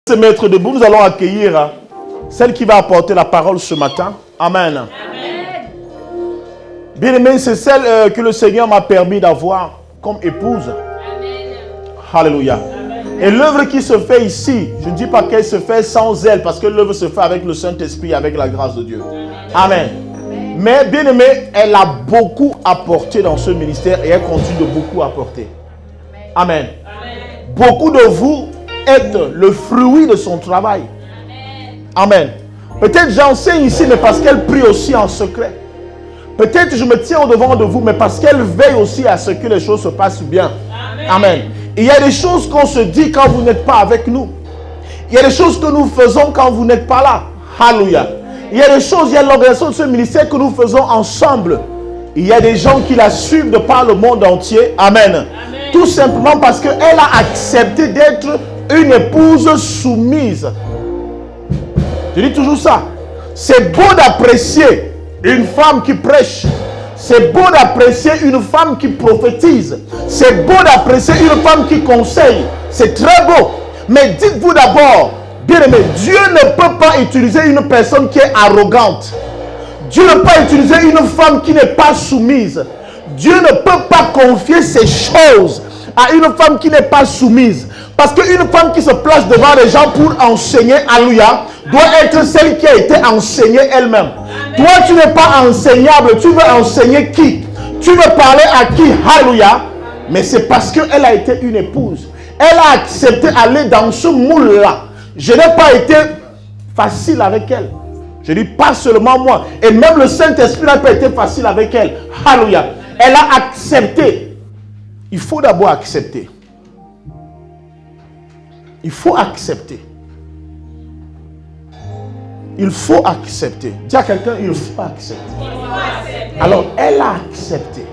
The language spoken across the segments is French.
Se mettre debout, nous allons accueillir celle qui va apporter la parole ce matin. Amen. Amen. Bien aimé, c'est celle que le Seigneur m'a permis d'avoir comme épouse. Amen. Alléluia. Amen. Et l'œuvre qui se fait ici, je ne dis pas qu'elle se fait sans elle, parce que l'œuvre se fait avec le Saint-Esprit, avec la grâce de Dieu. Amen. Amen. Mais bien aimé, elle a beaucoup apporté dans ce ministère et elle continue de beaucoup apporter. Amen. Amen. Beaucoup de vous êtes le fruit de son travail. Amen. Peut-être j'enseigne ici, mais parce qu'elle prie aussi en secret. Peut-être je me tiens au devant de vous, mais parce qu'elle veille aussi à ce que les choses se passent bien. Amen. Amen. Il y a des choses qu'on se dit quand vous n'êtes pas avec nous. Il y a des choses que nous faisons quand vous n'êtes pas là. Alléluia. Il y a des choses, il y a l'organisation de ce ministère que nous faisons ensemble. Il y a des gens qui la suivent de par le monde entier. Amen. Amen. Tout simplement parce qu'elle a accepté d'être une épouse soumise. Je dis toujours ça. C'est beau d'apprécier une femme qui prêche. C'est beau d'apprécier une femme qui prophétise. C'est beau d'apprécier une femme qui conseille. C'est très beau. Mais dites-vous d'abord, bien aimé, Dieu ne peut pas utiliser une personne qui est arrogante. Dieu ne peut pas utiliser une femme qui n'est pas soumise. Dieu ne peut pas confier ces choses à une femme qui n'est pas soumise. Parce qu'une femme qui se place devant les gens pour enseigner, alléluia, doit être celle qui a été enseignée elle-même. Toi, tu n'es pas enseignable. Tu veux enseigner qui? Tu veux parler à qui? Alléluia. Mais c'est parce qu'elle a été une épouse. Elle a accepté d'aller dans ce moule-là. Je n'ai pas été facile avec elle. Je dis pas seulement moi. Et même le Saint-Esprit n'a pas été facile avec elle. Alléluia. Elle a accepté. Il faut d'abord accepter. Il faut accepter. Il faut accepter. Dis à quelqu'un, il faut accepter. Alors, elle a accepté.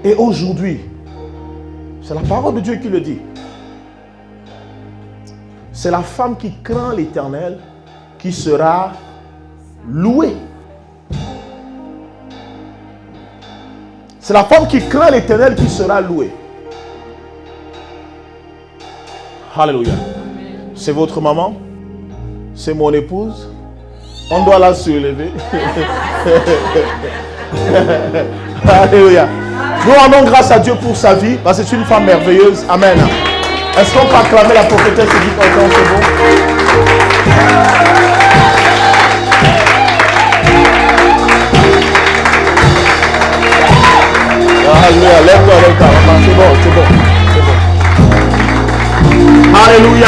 Et aujourd'hui, c'est la parole de Dieu qui le dit. C'est la femme qui craint l'Éternel qui sera louée. C'est la femme qui craint l'Éternel qui sera louée. Alléluia. C'est votre maman. C'est mon épouse. On doit la soulever. Alléluia. Nous rendons grâce à Dieu pour sa vie. Parce que c'est une femme merveilleuse. Amen. Est-ce qu'on peut acclamer la prophétesse et dire encore c'est bon? Alléluia. Lève-toi, lève-toi. C'est bon, c'est bon. Alléluia.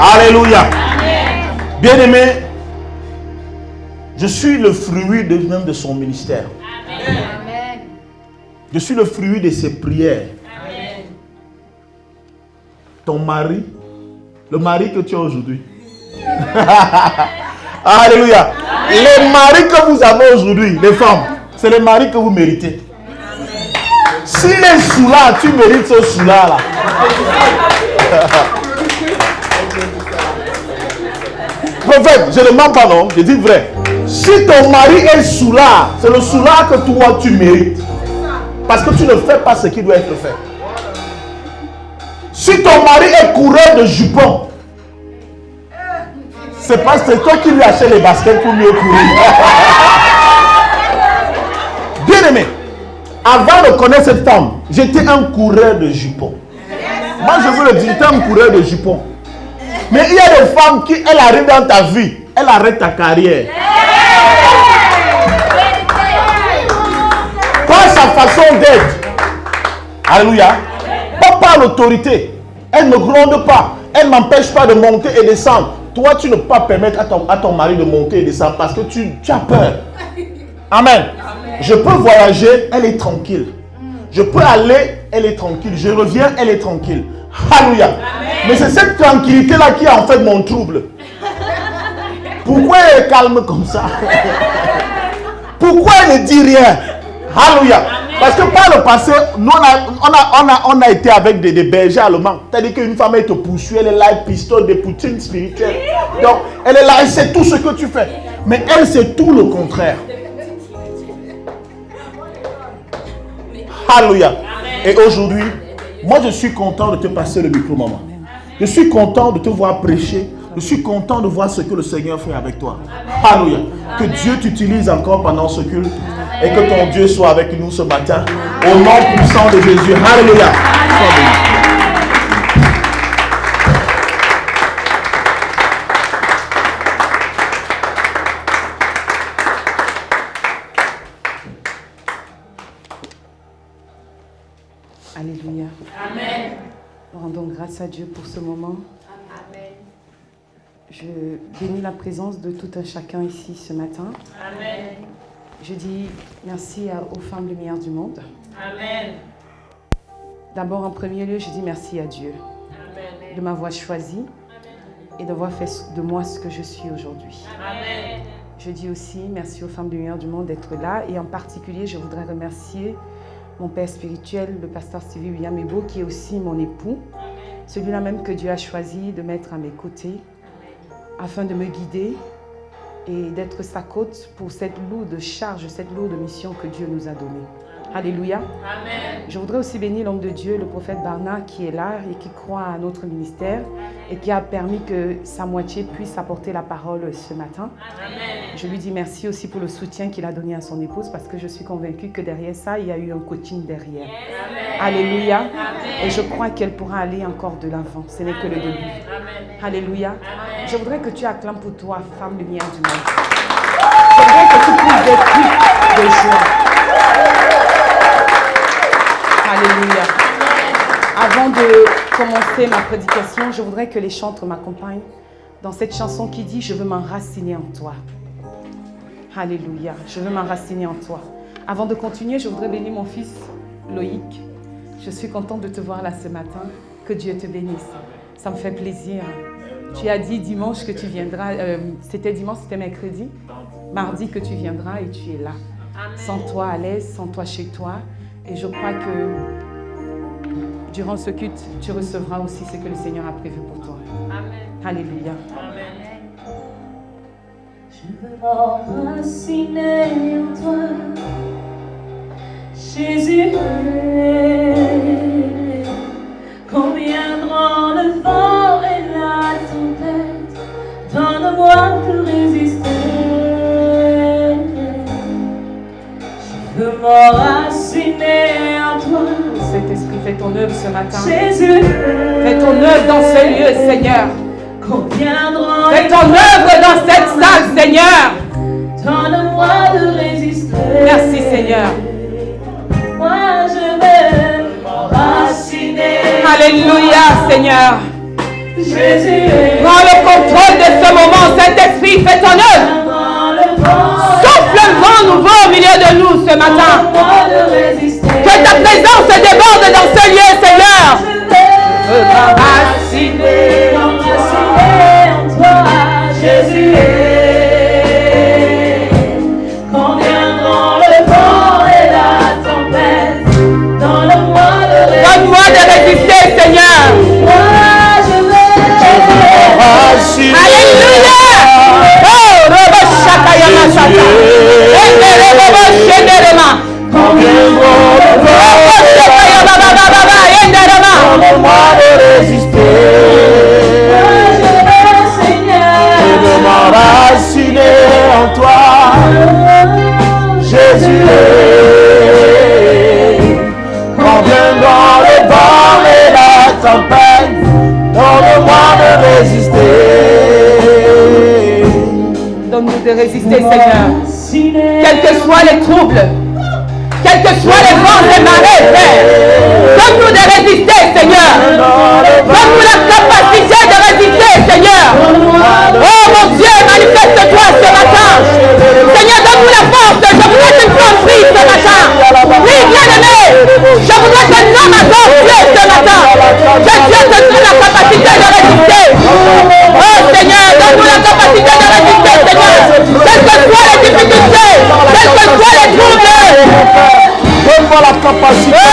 Alléluia. Bien-aimé, je suis le fruit même de son ministère. Amen. Je suis le fruit de ses prières. Amen. Ton mari, le mari que tu as aujourd'hui. Alléluia. Les maris que vous avez aujourd'hui, les femmes, c'est les maris que vous méritez. S'il est sous là, tu mérites ce sous là. Prophète, je ne mens pas, non, je dis vrai. Si ton mari est soulard, c'est le soulard que toi tu mérites. Parce que tu ne fais pas ce qui doit être fait. Si ton mari est coureur de jupons, c'est parce que c'est toi qui lui achètes les baskets pour mieux courir. Bien aimé, avant de connaître cette femme, j'étais un coureur de jupons. Moi je vous le dis, j'étais un coureur de jupons. Mais il y a des femmes qui, elles arrivent dans ta vie, elles arrêtent ta carrière. Par sa façon d'être. Alléluia. Pas par l'autorité. Elle ne gronde pas. Elle ne m'empêche pas de monter et descendre. Toi, tu ne peux pas permettre à ton mari de monter et descendre parce que tu as peur. Amen. Je peux voyager, elle est tranquille. Je peux aller, elle est tranquille. Je reviens, elle est tranquille. Alléluia. Amen. Mais c'est cette tranquillité-là qui est en fait mon trouble. Pourquoi elle est calme comme ça? Pourquoi elle ne dit rien? Alléluia. Parce que par le passé, nous on a été avec des bergers allemands. C'est-à-dire qu'une femme elle te poursuit, elle est là, elle pistole des poutines spirituelles. Donc elle est là, elle sait tout ce que tu fais. Mais elle c'est tout le contraire. Alléluia. Et aujourd'hui, moi je suis content de te passer le micro, maman. Je suis content de te voir prêcher. Je suis content de voir ce que le Seigneur fait avec toi. Alléluia. Que Dieu t'utilise encore pendant ce culte et que ton Dieu soit avec nous ce matin. Au nom puissant de Jésus. Alléluia. Alléluia. Amen. Rendons grâce à Dieu pour ce moment. Amen. Je bénis la présence de tout un chacun ici ce matin. Amen. Je dis merci aux femmes lumière du monde. Amen. D'abord, en premier lieu, je dis merci à Dieu. Amen. De m'avoir choisi et d'avoir fait de moi ce que je suis aujourd'hui. Amen. Je dis aussi merci aux femmes lumière du monde d'être là et en particulier, je voudrais remercier mon père spirituel, le pasteur Stevie William Ebo, qui est aussi mon époux, celui-là même que Dieu a choisi de mettre à mes côtés afin de me guider et d'être sa côte pour cette lourde charge, cette lourde mission que Dieu nous a donnée. Alléluia. Amen. Je voudrais aussi bénir l'homme de Dieu, le prophète Barna, qui est là et qui croit à notre ministère et qui a permis que sa moitié puisse apporter la parole ce matin. Amen. Je lui dis merci aussi pour le soutien qu'il a donné à son épouse parce que je suis convaincue que derrière ça, il y a eu un coaching derrière. Amen. Alléluia. Amen. Et je crois qu'elle pourra aller encore de l'avant. Ce n'est que le début. Amen. Alléluia. Amen. Je voudrais que tu acclames pour toi, femme lumière du monde. Je voudrais que tu puisses des cris de joie. Alléluia. Avant de commencer ma prédication, je voudrais que les chantres m'accompagnent dans cette chanson qui dit « Je veux m'enraciner en toi ». Alléluia. Je veux m'enraciner en toi. Avant de continuer, je voudrais bénir mon fils Loïc. Je suis contente de te voir là ce matin. Que Dieu te bénisse. Ça me fait plaisir. Tu as dit dimanche que tu viendras. C'était dimanche, c'était mercredi. Mardi que tu viendras et tu es là. Sens-toi à l'aise, sens-toi chez toi. Et je crois que durant ce culte, tu recevras aussi ce que le Seigneur a prévu pour toi. Amen. Alléluia. Amen. Je veux m'enraciner en toi, Jésus. Quand viendront le vent et la tempête, donne-moi de résister. Je veux m'enraciner en toi. Saint-Esprit, fais ton œuvre ce matin. Jésus, fais ton œuvre dans ce lieu, Seigneur. Fais ton œuvre dans cette salle, Seigneur. Donne-moi de résister. Merci, Seigneur. Moi, je veux m'enraciner. Alléluia, Seigneur. Jésus, prends le contrôle de ce moment, Saint-Esprit, fais ton œuvre. Souffle le vent nouveau au milieu de nous ce matin. Que ta présence se déborde dans ce lieu, Seigneur. Je veux m'enraciner en toi, Jésus. Quand viendront le vent et la tempête, donne-moi de résister. Donne-moi de résister, Seigneur. Moi, je veux m'enraciner. Alléluia. Oh, Robo Shakayama Sata. Quand viendront le donne-moi de résister. Je veux m'enraciner en toi, Jésus. Quand viendront le vent et la tempête, donne-moi de résister. Donne-nous de résister, Seigneur. Quels que soient les troubles, quels que soient les vents et marées, Père, donne-nous de résister, Seigneur. Donne-nous la capacité de résister, Seigneur. Oh mon Dieu, manifeste-toi ce matin. Seigneur, donne-nous la force. Je voudrais qu'une femme prie ce matin. Oui, bien-aimé, je voudrais qu'un homme adore Dieu ce matin. Que Dieu te donne la capacité de résister. Oh Seigneur, donne-nous la capacité de résister, Seigneur. Quelles que soient les difficultés, quelles que soient les troubles. Donne-moi la capacité.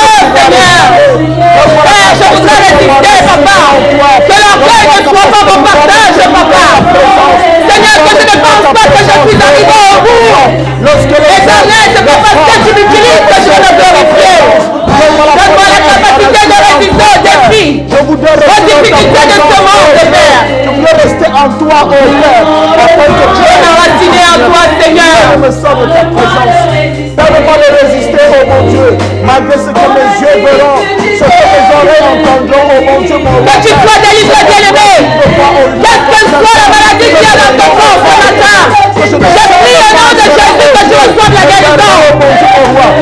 verront, ce que mes oreilles entendront, oh mon Dieu, mon roi. Que tu sois délivré, bien-aimé. Quelle que soit la maladie qui est dans ton corps ce matin, je prie au nom de Jésus que tu reçoives la guérison.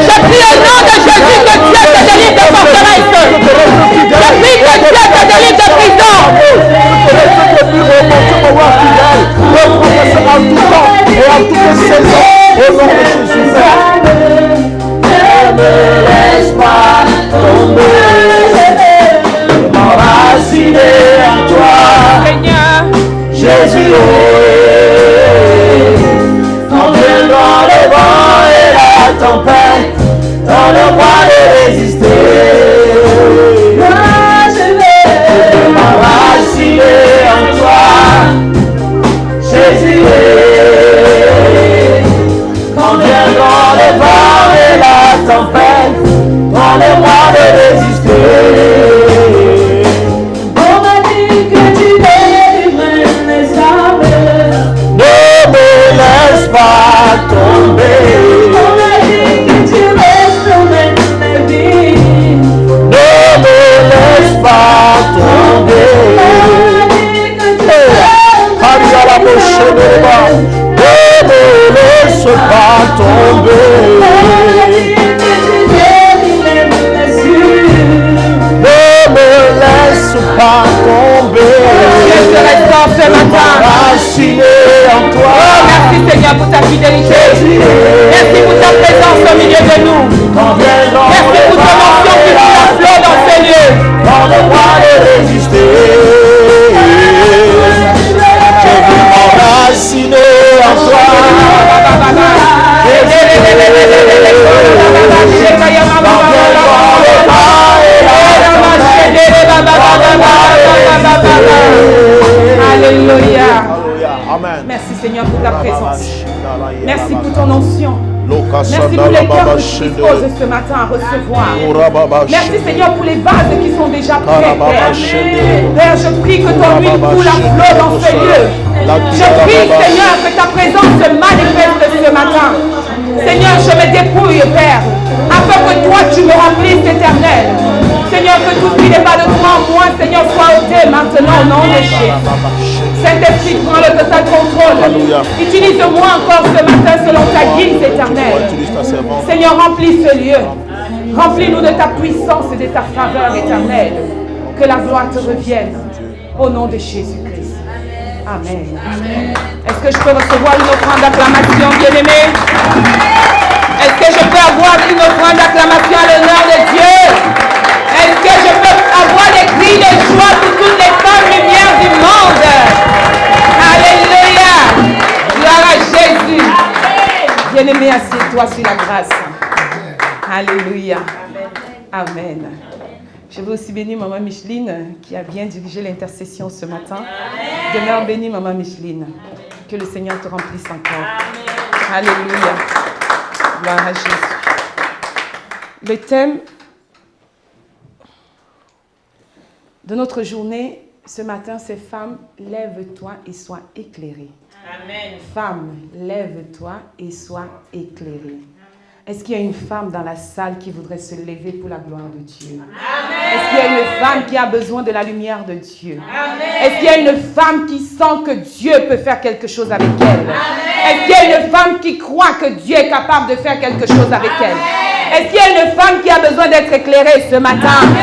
Je prie au nom de Jésus que Dieu te délivre de forteresse. Je prie que Dieu te délivre de prison. En tout temps et en toutes saisons, au nom de Jésus. Ne me laisse pas tomber, m'enraciner en toi, Seigneur. Jésus. Quand viendra le vent et la tempête, donne-moi de résister. Moi je vais m'enraciner en toi, Jésus. Quand viendra le vent et la tempête, donne-moi de résister. On m'a dit que tu délivrais les âmes. Ne me laisse pas tomber. On m'a dit que tu restaurais mes vies. Ne me laisse pas tomber. On m'a dit que tu restaurais la bouche de moi. Ne me laisse pas tomber. Ne me laisse pas tomber. Je te restaure ce matin. Enraciné en toi. Oh, merci Seigneur pour ta fidélité. Merci pour ta présence au milieu de nous. Merci pour ton onction qui nous a flot dans ces lieux. Donne-moi de résister. Je veux m'enraciner en toi. Alléluia. Amen. Merci Seigneur pour ta présence. Merci pour ton onction. Merci pour les cœurs que tu disposes ce matin à recevoir. Merci Seigneur pour les vases qui sont déjà prêts, Père. Père, je prie que ton huile coule à flot dans ce lieu. Je prie Seigneur que ta présence se manifeste ce matin. Seigneur, je me dépouille, Père, afin que toi tu me remplisses, Éternel. Seigneur, que tout ce qui n'est pas de toi en moi, Seigneur, soit ôté maintenant au nom de Jésus. Saint-Esprit, prends le total contrôle. Utilise-moi encore ce matin selon ta guise éternelle. Seigneur, remplis ce lieu. Remplis-nous de ta puissance et de ta faveur éternelle. Que la gloire te revienne. Au nom de Jésus-Christ. Amen. Est-ce que je peux recevoir une offrande d'acclamation, bien-aimé? Est-ce que je peux avoir une offrande d'acclamation à l'honneur de Dieu? Est-ce que je peux avoir des cris de joie pour toutes les femmes lumières du monde? Alléluia! Gloire à Jésus. Bien-aimé, assieds-toi sur la grâce. Alléluia. Amen. Je veux aussi bénir Maman Micheline qui a bien dirigé l'intercession ce matin. Demeure bénie, Maman Micheline. Que le Seigneur te remplisse encore. Alléluia. Gloire à Jésus. Le thème de notre journée ce matin, c'est « Femme, lève-toi et sois éclairée ». Amen. Femme, lève-toi et sois éclairée. Est-ce qu'il y a une femme dans la salle qui voudrait se lever pour la gloire de Dieu? Amen. Est-ce qu'il y a une femme qui a besoin de la lumière de Dieu? Amen. Est-ce qu'il y a une femme qui sent que Dieu peut faire quelque chose avec elle? Amen. Est-ce qu'il y a une femme qui croit que Dieu est capable de faire quelque chose avec elle? Est-ce qu'il y a une femme qui a besoin d'être éclairée ce matin? Amen.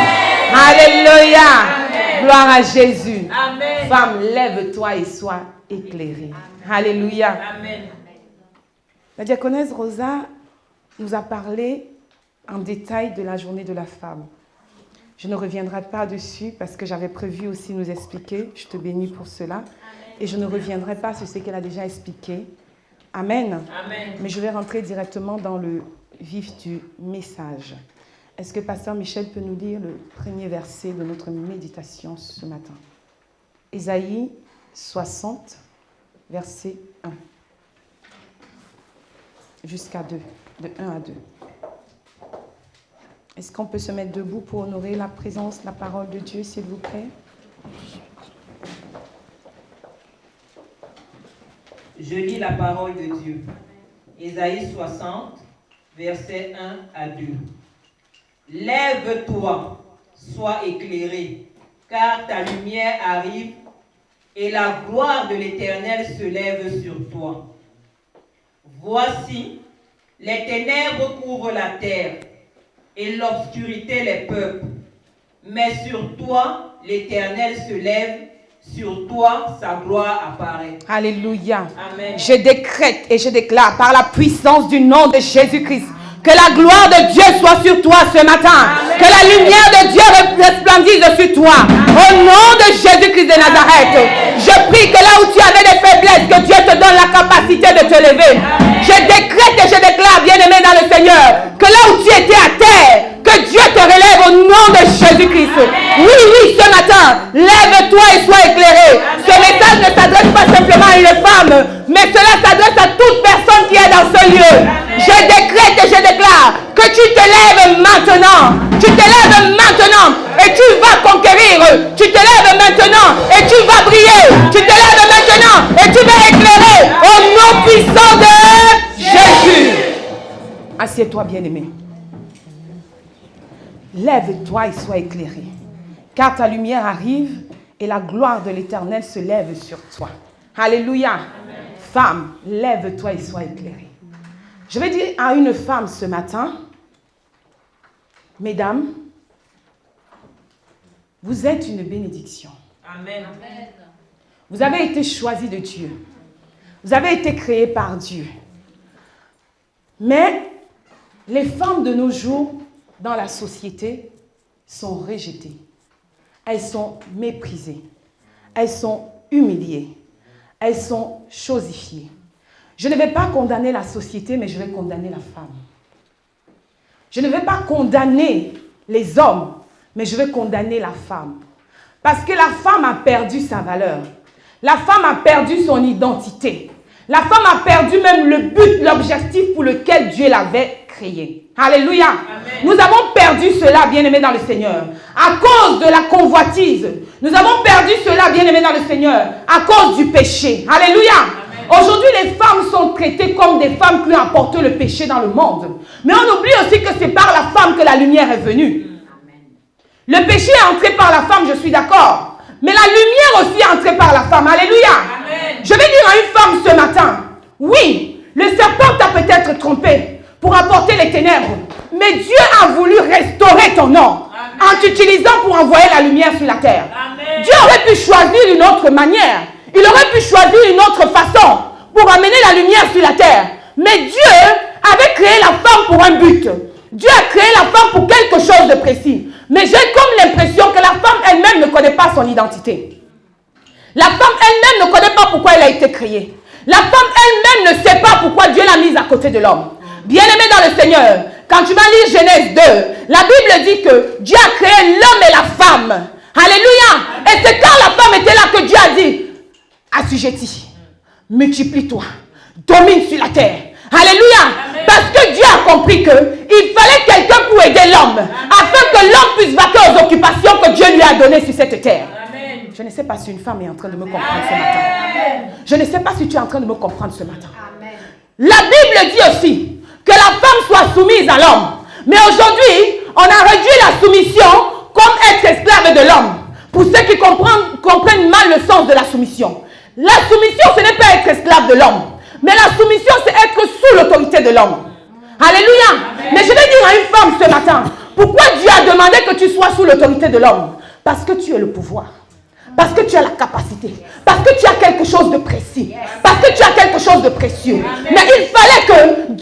Alléluia. Amen. Gloire à Jésus. Amen. Femme, lève-toi et sois éclairée. Amen. Alléluia. Amen. La diaconesse Rosa nous a parlé en détail de la journée de la femme. Je ne reviendrai pas dessus parce que j'avais prévu aussi nous expliquer. Je te bénis pour cela. Amen. Et je ne reviendrai pas sur ce qu'elle a déjà expliqué. Amen. Amen. Mais je vais rentrer directement dans le vif du message. Est-ce que Pasteur Michel peut nous lire le premier verset de notre méditation ce matin? Ésaïe 60, verset 1. Jusqu'à 2. De 1 à 2. Est-ce qu'on peut se mettre debout pour honorer la présence, la parole de Dieu, s'il vous plaît? Je lis la parole de Dieu. Ésaïe 60, versets 1 à 2. Lève-toi, sois éclairé, car ta lumière arrive et la gloire de l'Éternel se lève sur toi. Voici, les ténèbres couvrent la terre et l'obscurité les peuples. Mais sur toi, l'Éternel se lève, sur toi, sa gloire apparaît. Alléluia. Amen. Je décrète et je déclare par la puissance du nom de Jésus-Christ que la gloire de Dieu soit sur toi ce matin. Amen. Que la lumière de Dieu resplendisse sur toi. Amen. Au nom de Jésus-Christ de Nazareth. Amen. Je prie que là où tu avais des faiblesses, que Dieu te donne la capacité de te lever. Amen. Je décrète et je déclare, bien-aimé dans le Seigneur, que là où tu étais à terre, que Dieu te relève au nom de Jésus-Christ. Oui, ce matin, lève-toi et sois éclairé. Amen. Ce message ne s'adresse pas simplement à une femme, mais cela s'adresse à toute personne qui est dans ce lieu. Amen. Je décrète et je déclare que tu te lèves maintenant. Tu te lèves maintenant et tu vas conquérir. Tu te lèves maintenant et tu vas briller. Tu te lèves maintenant et tu vas éclairer au nom puissant de Jésus. Assieds-toi, bien-aimé. Lève-toi et sois éclairé, car ta lumière arrive et la gloire de l'Éternel se lève sur toi. Alléluia. Amen. Femme, lève-toi et sois éclairée. Je vais dire à une femme ce matin, mesdames, vous êtes une bénédiction. Amen. Vous avez été choisie de Dieu. Vous avez été créée par Dieu. Mais les femmes de nos jours, dans la société, sont rejetées. Elles sont méprisées. Elles sont humiliées. Elles sont chosifiées. Je ne vais pas condamner la société, mais je vais condamner la femme. Je ne vais pas condamner les hommes, mais je vais condamner la femme. Parce que la femme a perdu sa valeur. La femme a perdu son identité. La femme a perdu même le but, l'objectif pour lequel Dieu l'avait créée. Alléluia. Amen. Nous avons perdu cela, bien-aimés dans le Seigneur, à cause de la convoitise. Nous avons perdu cela, bien-aimés dans le Seigneur, à cause du péché. Alléluia. Amen. Aujourd'hui, les femmes sont traitées comme des femmes qui ont apporté le péché dans le monde. Mais on oublie aussi que c'est par la femme que la lumière est venue. Amen. Le péché est entré par la femme, je suis d'accord. Mais la lumière aussi est entrée par la femme. Alléluia. Amen. Je vais dire à une femme ce matin, oui, le serpent t'a peut-être trompé pour apporter les ténèbres. Mais Dieu a voulu restaurer ton nom. Amen. En t'utilisant pour envoyer la lumière sur la terre. Amen. Dieu aurait pu choisir une autre manière. Il aurait pu choisir une autre façon pour amener la lumière sur la terre. Mais Dieu avait créé la femme pour un but. Dieu a créé la femme pour quelque chose de précis. Mais j'ai comme l'impression que la femme elle-même ne connaît pas son identité. La femme elle-même ne connaît pas pourquoi elle a été créée. La femme elle-même ne sait pas pourquoi Dieu l'a mise à côté de l'homme. Bien-aimé dans le Seigneur, quand tu vas lire Genèse 2, la Bible dit que Dieu a créé l'homme et la femme. Alléluia. Et c'est quand la femme était là que Dieu a dit, assujettis, multiplie-toi, domine sur la terre. Alléluia. Amen. Parce que Dieu a compris qu'il fallait quelqu'un pour aider l'homme, afin que l'homme puisse vaquer aux occupations que Dieu lui a données sur cette terre. Amen. Je ne sais pas si une femme est en train de me comprendre ce matin. Amen. Je ne sais pas si tu es en train de me comprendre ce matin. Amen. La Bible dit aussi que la femme soit soumise à l'homme. Mais aujourd'hui, on a réduit la soumission comme être esclave de l'homme. Pour ceux qui comprennent mal le sens de la soumission. La soumission, ce n'est pas être esclave de l'homme. Mais la soumission, c'est être sous l'autorité de l'homme. Alléluia. Amen. Mais je vais dire à une femme ce matin, pourquoi Dieu a demandé que tu sois sous l'autorité de l'homme? Parce que tu as le pouvoir. Parce que tu as la capacité. Parce que tu as quelque chose de précis. Parce que tu as quelque chose de précieux. Amen. Mais il fallait que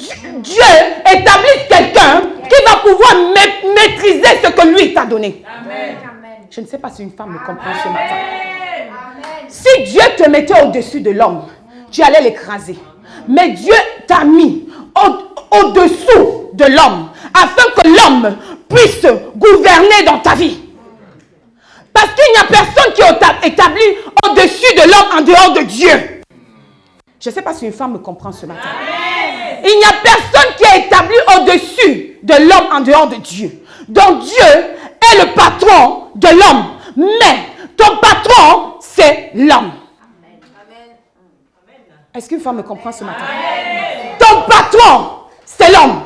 Dieu établisse quelqu'un qui va pouvoir maîtriser ce que lui t'a donné. Amen. Je ne sais pas si une femme me comprend ce matin. Amen. Si Dieu te mettait au-dessus de l'homme, tu allais l'écraser. Mais Dieu t'a mis au-dessous de l'homme afin que l'homme puisse gouverner dans ta vie. Parce qu'il n'y a personne qui est établi au-dessus de l'homme en dehors de Dieu. Je ne sais pas si une femme me comprend ce matin. Amen. Il n'y a personne qui est établi au-dessus de l'homme en dehors de Dieu. Donc Dieu est le patron de l'homme. Mais ton patron, c'est l'homme. Est-ce qu'une femme me comprend ce matin? Amen. Ton patron, c'est l'homme.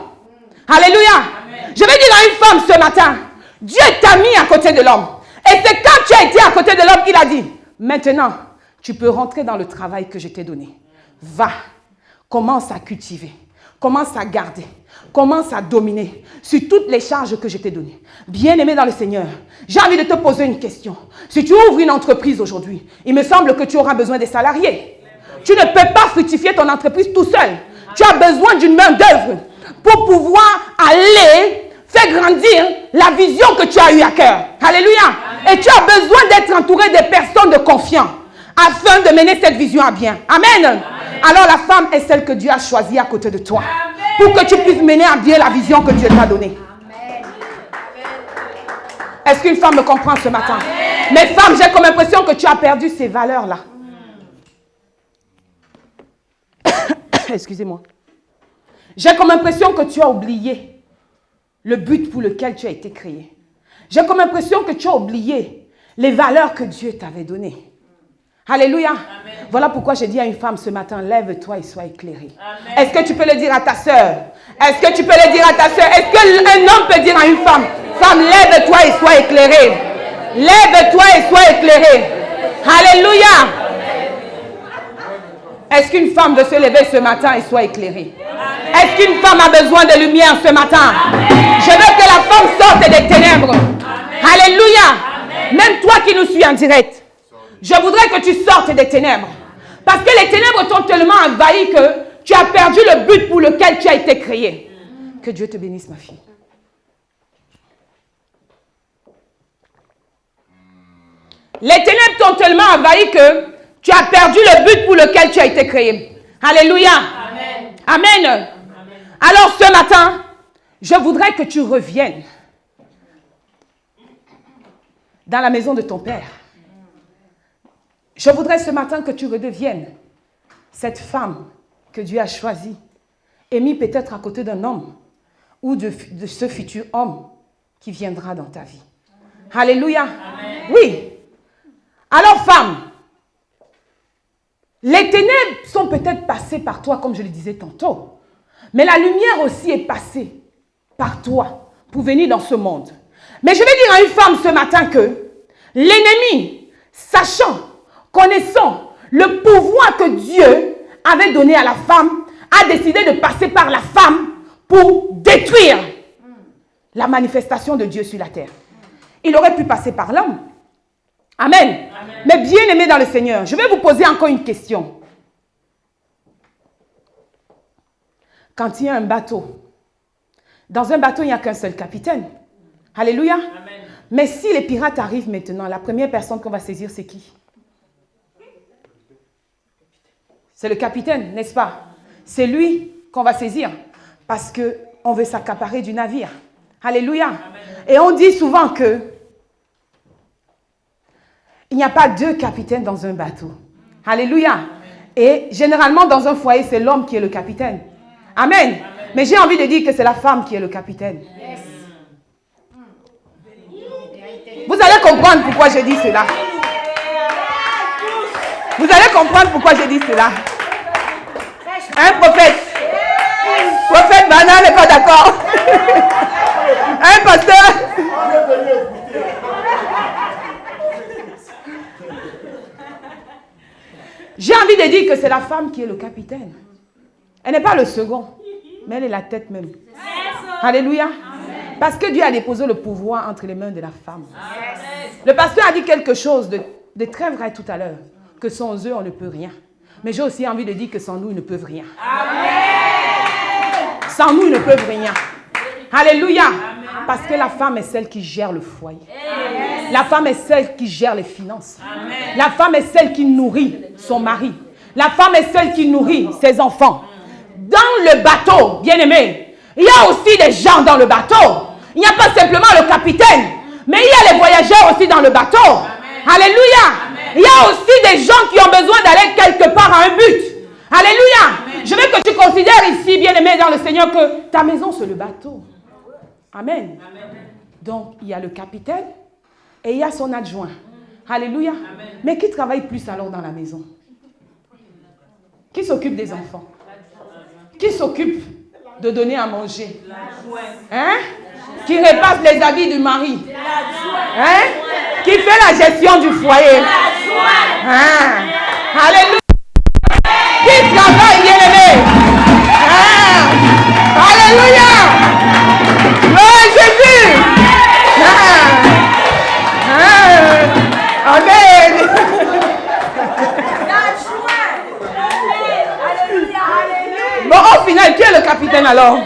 Alléluia. Amen. Je vais dire à une femme ce matin, Dieu t'a mis à côté de l'homme. Et c'est quand tu as été à côté de l'homme qu'il a dit, maintenant, tu peux rentrer dans le travail que je t'ai donné. Va, commence à cultiver, commence à garder, commence à dominer sur toutes les charges que je t'ai données. Bien-aimé dans le Seigneur, j'ai envie de te poser une question. Si tu ouvres une entreprise aujourd'hui, il me semble que tu auras besoin des salariés. Tu ne peux pas fructifier ton entreprise tout seul. Tu as besoin d'une main d'œuvre pour pouvoir aller faire grandir la vision que tu as eue à cœur. Alléluia. Et tu as besoin d'être entouré de personnes de confiance afin de mener cette vision à bien. Amen. Alors la femme est celle que Dieu a choisie à côté de toi. Pour que tu puisses mener à bien la vision que Dieu t'a donnée. Est-ce qu'une femme me comprend ce matin? Mais femme, j'ai comme impression que tu as perdu ces valeurs-là. Excusez-moi. J'ai comme impression que tu as oublié le but pour lequel tu as été créé. J'ai comme impression que tu as oublié les valeurs que Dieu t'avait données. Alléluia. Amen. Voilà pourquoi j'ai dit à une femme ce matin, lève-toi et sois éclairée. Est-ce que tu peux le dire à ta sœur? Est-ce que tu peux le dire à ta sœur? Est-ce qu'un homme peut dire à une femme, femme, lève-toi et sois éclairée. Lève-toi et sois éclairée. Alléluia. Est-ce qu'une femme veut se lever ce matin et soit éclairée? Est-ce qu'une femme a besoin de lumière ce matin? Je veux que la femme sorte des ténèbres. Alléluia. Même toi qui nous suis en direct. Je voudrais que tu sortes des ténèbres. Parce que les ténèbres t'ont tellement envahi que tu as perdu le but pour lequel tu as été créé. Que Dieu te bénisse, ma fille. Les ténèbres t'ont tellement envahi que tu as perdu le but pour lequel tu as été créé. Alléluia. Amen. Amen. Amen. Alors ce matin, je voudrais que tu reviennes dans la maison de ton Père. Je voudrais ce matin que tu redeviennes cette femme que Dieu a choisie et mis peut-être à côté d'un homme ou de ce futur homme qui viendra dans ta vie. Alléluia. Amen. Oui. Alors femme, les ténèbres sont peut-être passées par toi comme je le disais tantôt, mais la lumière aussi est passée par toi pour venir dans ce monde. Mais je vais dire à une femme ce matin que l'ennemi, sachant, connaissant le pouvoir que Dieu avait donné à la femme, a décidé de passer par la femme pour détruire la manifestation de Dieu sur la terre. Il aurait pu passer par l'homme. Amen. Amen. Mais bien aimé dans le Seigneur, je vais vous poser encore une question. Quand il y a un bateau, dans un bateau, il n'y a qu'un seul capitaine. Alléluia. Amen. Mais si les pirates arrivent maintenant, la première personne qu'on va saisir, c'est qui? C'est le capitaine, n'est-ce pas? C'est lui qu'on va saisir parce qu'on veut s'accaparer du navire. Alléluia. Amen. Et on dit souvent que il n'y a pas deux capitaines dans un bateau. Alléluia. Amen. Et généralement, dans un foyer, c'est l'homme qui est le capitaine. Amen. Amen. Mais j'ai envie de dire que c'est la femme qui est le capitaine. Yes. Vous allez comprendre pourquoi je dis cela. Vous allez comprendre pourquoi je dis cela. Un prophète. Prophète Bana n'est pas d'accord. Un pasteur. J'ai envie de dire que c'est la femme qui est le capitaine. Elle n'est pas le second, mais elle est la tête même. Alléluia. Parce que Dieu a déposé le pouvoir entre les mains de la femme. Le pasteur a dit quelque chose de très vrai tout à l'heure, que sans eux, on ne peut rien. Mais j'ai aussi envie de dire que sans nous, ils ne peuvent rien. Amen. Sans nous, ils ne peuvent rien. Alléluia. Amen. Parce que la femme est celle qui gère le foyer. Amen. La femme est celle qui gère les finances. Amen. La femme est celle qui nourrit son mari. La femme est celle qui nourrit ses enfants. Dans le bateau, bien-aimé, il y a aussi des gens dans le bateau. Il n'y a pas simplement le capitaine, mais il y a les voyageurs aussi dans le bateau. Amen. Alléluia. Amen. Il y a aussi des gens qui ont besoin d'aller quelque part à un but. Alléluia. Amen. Je veux que tu considères ici, bien-aimé dans le Seigneur, que ta maison, c'est le bateau. Amen. Amen. Donc, il y a le capitaine et il y a son adjoint. Alléluia. Amen. Mais qui travaille plus alors dans la maison? Qui s'occupe des enfants? Qui s'occupe de donner à manger? Hein? Qui repasse les habits du mari. Hein? Qui fait la gestion du foyer. Hein? Alléluia. Qui travaille, bien aimé. Hein? Alléluia. Gloire à Jésus. Hein? Amen. Bon, au final, qui est le capitaine alors?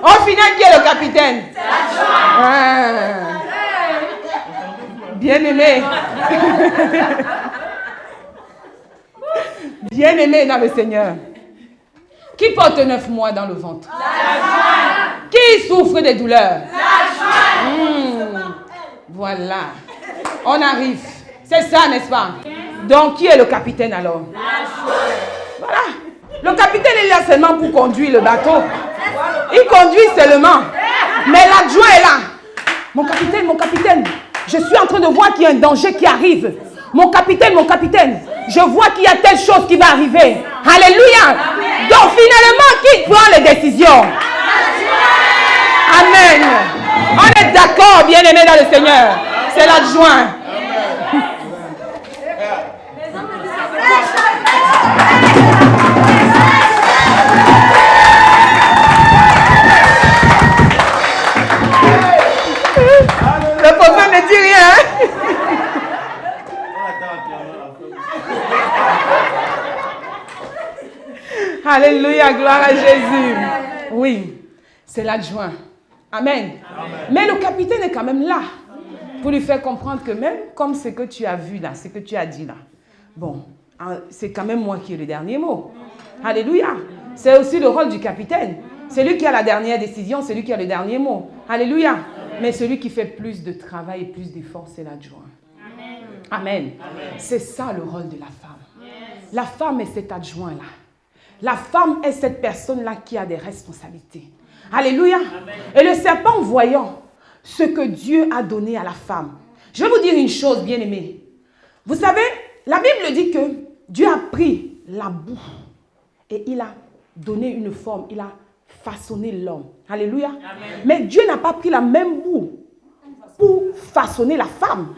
Au final, qui est le capitaine? Bien aimé. Bien aimé dans le Seigneur. Qui porte 9 mois dans le ventre? Qui souffre des douleurs? Voilà. On arrive. C'est ça, n'est-ce pas? Donc, qui est le capitaine alors? Voilà. Le capitaine est là seulement pour conduire le bateau. Il conduit seulement. Mais l'adjoint est là. Mon capitaine, je suis en train de voir qu'il y a un danger qui arrive. Mon capitaine, je vois qu'il y a telle chose qui va arriver. Alléluia. Donc finalement, qui prend les décisions? Amen. On est d'accord, bien-aimés dans le Seigneur. C'est l'adjoint. Le prophète ne dit rien. Alléluia, gloire à Jésus. Oui, c'est l'adjoint. Amen. Mais le capitaine est quand même là pour lui faire comprendre que même comme ce que tu as vu là, ce que tu as dit là, bon, c'est quand même moi qui ai le dernier mot. Alléluia. C'est aussi le rôle du capitaine. C'est lui qui a la dernière décision, c'est lui qui a le dernier mot. Alléluia. Mais celui qui fait plus de travail et plus d'efforts, c'est l'adjoint. Amen. C'est ça le rôle de la femme. La femme est cet adjoint-là. La femme est cette personne-là qui a des responsabilités. Alléluia. Et le serpent, voyant ce que Dieu a donné à la femme. Je vais vous dire une chose, bien-aimés. Vous savez, la Bible dit que Dieu a pris la boue et il a donné une forme, il a façonné l'homme. Alléluia. Amen. Mais Dieu n'a pas pris la même boue pour façonner la femme.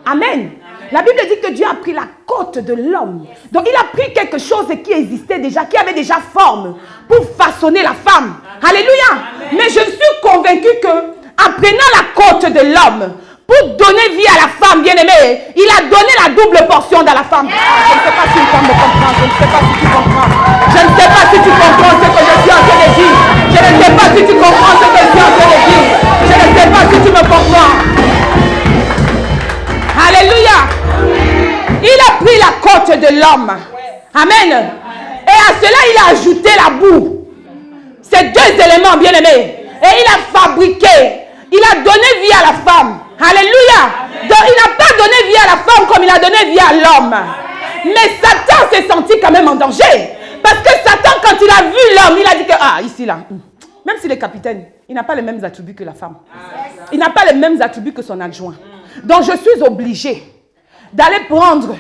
Amen. Amen. La Bible dit que Dieu a pris la côte de l'homme. Donc il a pris quelque chose qui existait déjà, qui avait déjà forme pour façonner la femme. Alléluia. Amen. Mais je suis convaincue que en prenant la côte de l'homme pour donner vie à la femme bien-aimée, il a donné la double portion dans la femme. Je ne sais pas si une femme me comprend, je ne sais pas si tu comprends. Je ne sais pas si tu comprends ce que je suis en train de dire. Je ne sais pas si tu comprends ce que je suis en train de dire. Je ne sais pas si tu me comprends. Alléluia. Il a pris la côte de l'homme. Amen. Et à cela, il a ajouté la boue. Ces deux éléments, bien-aimés. Et il a fabriqué. Il a donné vie à la femme. Alléluia. Donc, il n'a pas donné vie à la femme comme il a donné vie à l'homme. Mais Satan s'est senti quand même en danger. Parce que Satan, quand il a vu l'homme, il a dit que, ici, là, même s'il est capitaine, il n'a pas les mêmes attributs que la femme. Il n'a pas les mêmes attributs que son adjoint. Donc, je suis obligée d'aller prendre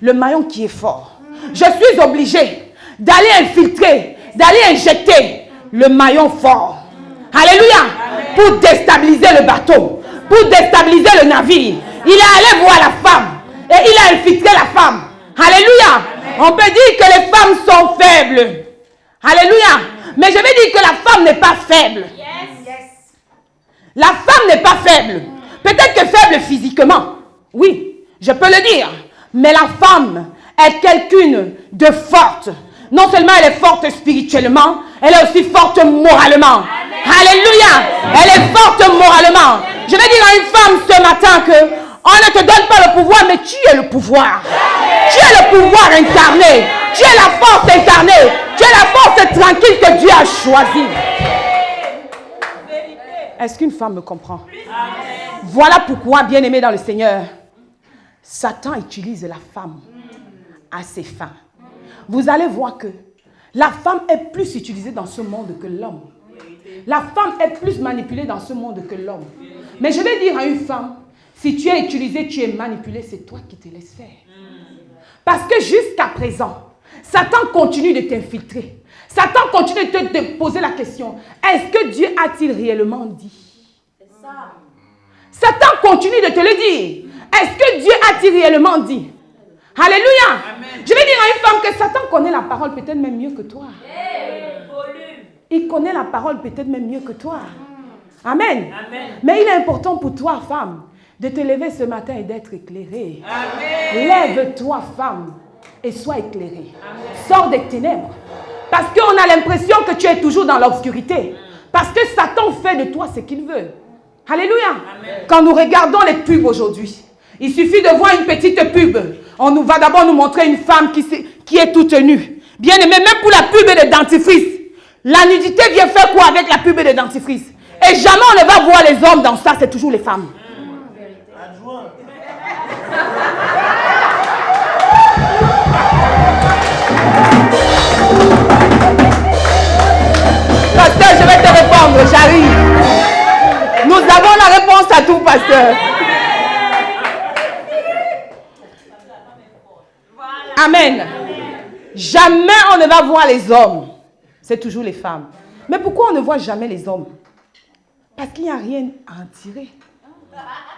le maillon qui est fort. Je suis obligée d'aller infiltrer, d'aller injecter le maillon fort. Alléluia. Pour déstabiliser le bateau, pour déstabiliser le navire. Il est allé voir la femme et il a infiltré la femme. Alléluia. On peut dire que les femmes sont faibles. Alléluia. Mais je vais dire que la femme n'est pas faible. La femme n'est pas faible. Peut-être que faible physiquement. Oui, je peux le dire. Mais la femme est quelqu'une de forte. Non seulement elle est forte spirituellement, elle est aussi forte moralement. Alléluia. Elle est forte moralement. Je vais dire à une femme ce matin que on ne te donne pas le pouvoir, mais tu es le pouvoir. Tu es le pouvoir incarné. Tu es la force incarnée. Tu es la force tranquille que Dieu a choisie. Est-ce qu'une femme me comprend? Voilà pourquoi, bien-aimé dans le Seigneur, Satan utilise la femme à ses fins. Vous allez voir que la femme est plus utilisée dans ce monde que l'homme. La femme est plus manipulée dans ce monde que l'homme. Mais je vais dire à une femme, Si tu es utilisé, tu es manipulé, c'est toi qui te laisses faire. Parce que jusqu'à présent, Satan continue de t'infiltrer. Satan continue de te poser la question, est-ce que Dieu a-t-il réellement dit? C'est ça. Satan continue de te le dire. Est-ce que Dieu a-t-il réellement dit? Alléluia. Amen. Je vais dire à une femme que Satan connaît la parole peut-être même mieux que toi. Il connaît la parole peut-être même mieux que toi. Amen. Amen. Mais il est important pour toi, femme, de te lever ce matin et d'être éclairée. Amen. Lève-toi, femme, et sois éclairée. Amen. Sors des ténèbres. Parce qu'on a l'impression que tu es toujours dans l'obscurité. Parce que Satan fait de toi ce qu'il veut. Alléluia. Amen. Quand nous regardons les pubs aujourd'hui, il suffit de voir une petite pub. On va d'abord nous montrer une femme qui est toute nue. Bien aimé, même pour la pub de dentifrice. La nudité vient faire quoi avec la pub de dentifrice? Et jamais on ne va voir les hommes dans ça, c'est toujours les femmes. Pasteur, je vais te répondre, j'arrive. Nous avons la réponse à tout, pasteur. Amen. Jamais on ne va voir les hommes. C'est toujours les femmes. Mais pourquoi on ne voit jamais les hommes? Parce qu'il n'y a rien à en tirer.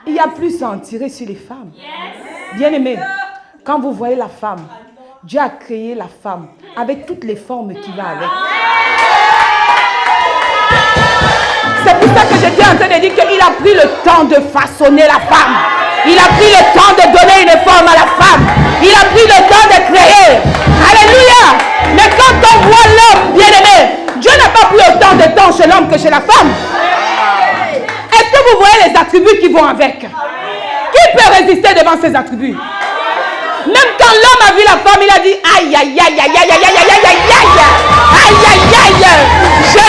Il y a plus à en tirer sur les femmes. Bien-aimés, quand vous voyez la femme, Dieu a créé la femme avec toutes les formes qui va avec. C'est pour ça que j'étais en train de dire qu'il a pris le temps de façonner la femme. Il a pris le temps de donner une forme à la femme. Il a pris le temps de créer. Alléluia. Mais quand on voit l'homme bien-aimé, Dieu n'a pas pris autant de temps chez l'homme que chez la femme. Est-ce que vous voyez les attributs qui vont avec? Qui peut résister devant ces attributs? Même quand l'homme a vu la femme, il a dit aïe, aïe, aïe, aïe, aïe, aïe, aïe, aïe, aïe, aïe, aïe, aïe, aïe, j'ai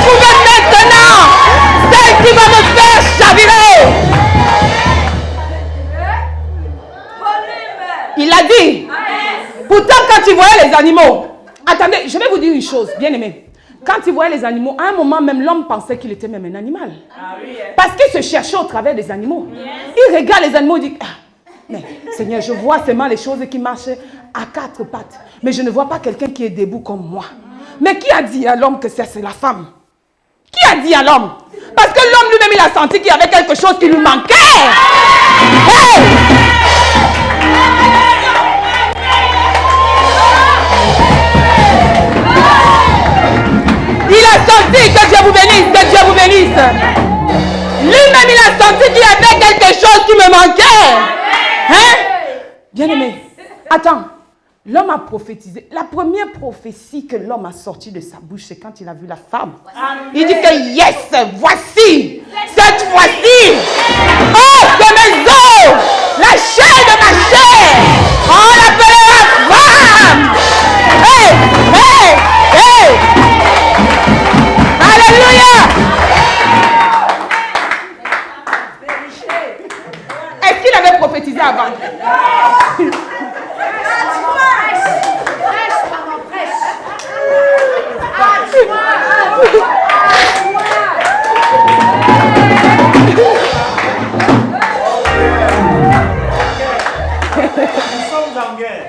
trouvé maintenant celle qui va me faire chavirer. Il a dit. Pourtant, quand il voyait les animaux, attendez, je vais vous dire une chose, bien aimé. Quand il voyait les animaux, à un moment même, l'homme pensait qu'il était même un animal. Parce qu'il se cherchait au travers des animaux. Il regarde les animaux et dit, mais Seigneur, je vois seulement les choses qui marchent à quatre pattes. Mais je ne vois pas quelqu'un qui est debout comme moi. Mais qui a dit à l'homme que c'est la femme? Qui a dit à l'homme? Parce que l'homme lui-même, il a senti qu'il y avait quelque chose qui lui manquait. Hey! Il a senti que Dieu vous bénisse, que Dieu vous bénisse. Lui-même, il a senti qu'il y avait quelque chose qui me manquait. Hein? Bien-aimé, attends. L'homme a prophétisé. La première prophétie que l'homme a sortie de sa bouche, c'est quand il a vu la femme. Il dit que yes, voici, cette fois-ci, oh, de mes os, la chair de ma chair, on l'appellera femme. Hey, hey, hey. Alléluia. Est-ce qu'il avait prophétisé avant? Nous sommes en guerre.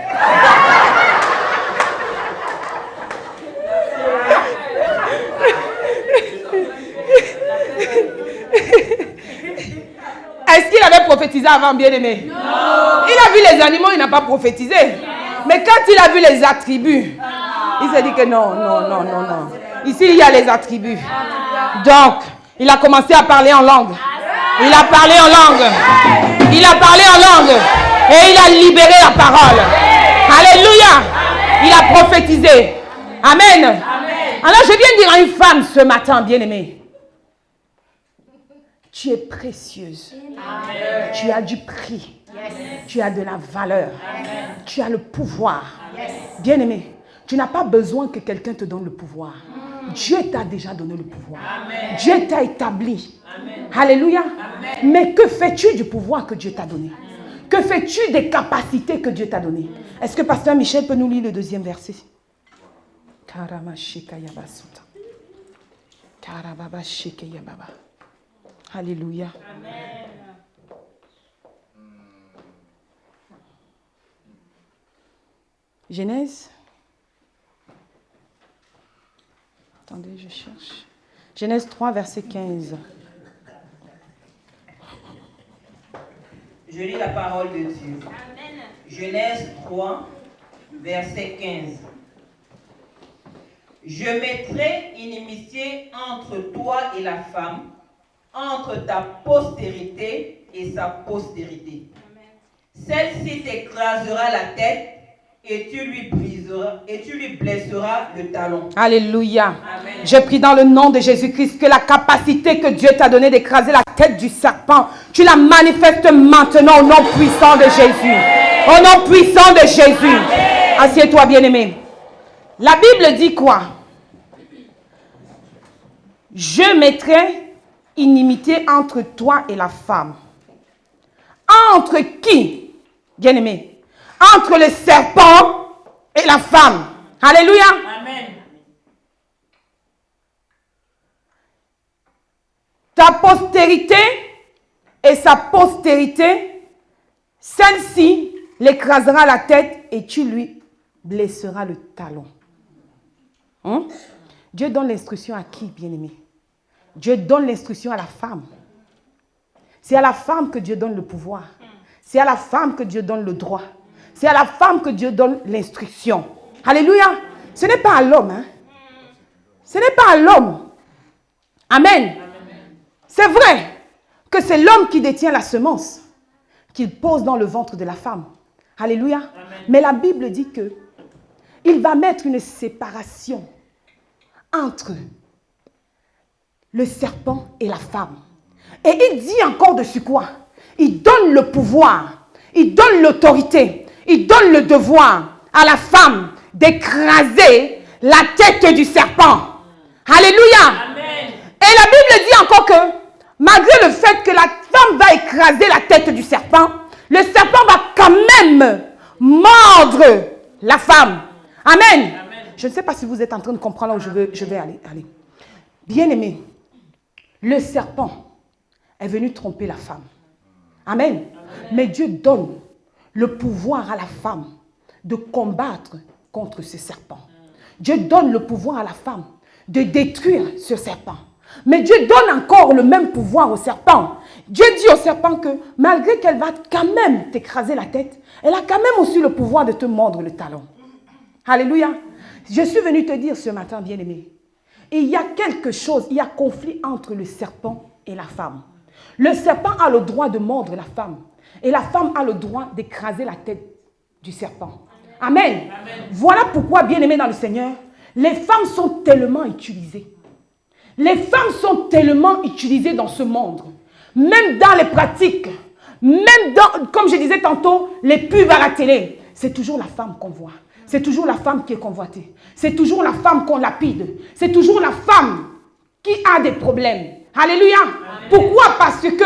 Est-ce qu'il avait prophétisé avant, bien-aimé? Non. Il a vu les animaux, il n'a pas prophétisé. Mais quand il a vu les attributs, il s'est dit que non. Ici, il y a les attributs. Donc, il a commencé à parler en langue. Il a parlé en langue. Il a parlé en langue. Et il a libéré la parole. Alléluia. Il a prophétisé. Amen. Alors, je viens dire à une femme ce matin, bien-aimée. Tu es précieuse. Amen. Tu as du prix. Yes. Tu as de la valeur. Amen. Tu as le pouvoir. Yes. Bien-aimé, tu n'as pas besoin que quelqu'un te donne le pouvoir. Dieu t'a déjà donné le pouvoir. Amen. Dieu t'a établi. Amen. Alléluia. Amen. Mais que fais-tu du pouvoir que Dieu t'a donné? Que fais-tu des capacités que Dieu t'a données? Est-ce que Pasteur Michel peut nous lire le deuxième verset? Karababa. Alléluia. Genèse. Attendez, je cherche. Genèse 3, verset 15. Je lis la parole de Dieu. Amen. Genèse 3, verset 15. Je mettrai inimitié entre toi et la femme, entre ta postérité et sa postérité. Celle-ci t'écrasera la tête et tu lui blesseras le talon. Alléluia. Amen. Je prie dans le nom de Jésus-Christ que la capacité que Dieu t'a donnée d'écraser la tête du serpent, tu la manifestes maintenant au nom puissant de Jésus. Au nom puissant de Jésus. Assieds-toi, bien-aimé. La Bible dit quoi? Je mettrai inimitié entre toi et la femme. Entre qui, bien-aimé? Entre le serpent et la femme. Alléluia. Amen. Ta postérité et sa postérité, celle-ci l'écrasera la tête et tu lui blesseras le talon. Dieu donne l'instruction à qui, bien-aimé? Dieu donne l'instruction à la femme. C'est à la femme que Dieu donne le pouvoir. C'est à la femme que Dieu donne le droit. C'est à la femme que Dieu donne l'instruction. Alléluia. Ce n'est pas à l'homme. Hein? Ce n'est pas à l'homme. Amen. C'est vrai que c'est l'homme qui détient la semence qu'il pose dans le ventre de la femme. Alléluia. Amen. Mais la Bible dit que il va mettre une séparation entre le serpent et la femme. Et il dit encore dessus quoi? Il donne le pouvoir, il donne l'autorité, il donne le devoir à la femme d'écraser la tête du serpent. Alléluia. Amen. Et la Bible dit encore que malgré le fait que la femme va écraser la tête du serpent, le serpent va quand même mordre la femme. Amen. Amen. Je ne sais pas si vous êtes en train de comprendre là où je vais aller. Bien-aimé, le serpent est venu tromper la femme. Amen. Amen. Mais Dieu donne le pouvoir à la femme de combattre contre ce serpent. Dieu donne le pouvoir à la femme de détruire ce serpent. Mais Dieu donne encore le même pouvoir au serpent. Dieu dit au serpent que malgré qu'elle va quand même t'écraser la tête, elle a quand même aussi le pouvoir de te mordre le talon. Alléluia. Je suis venu te dire ce matin, bien-aimé, il y a quelque chose, il y a conflit entre le serpent et la femme. Le serpent a le droit de mordre la femme et la femme a le droit d'écraser la tête du serpent. Amen. Amen. Voilà pourquoi, bien-aimés dans le Seigneur, les femmes sont tellement utilisées. Les femmes sont tellement utilisées dans ce monde, même dans les pratiques, même dans, comme je disais tantôt, les pubs à la télé. C'est toujours la femme qu'on voit. C'est toujours la femme qui est convoitée. C'est toujours la femme qu'on lapide. C'est toujours la femme qui a des problèmes. Alléluia. Amen. Pourquoi? Parce que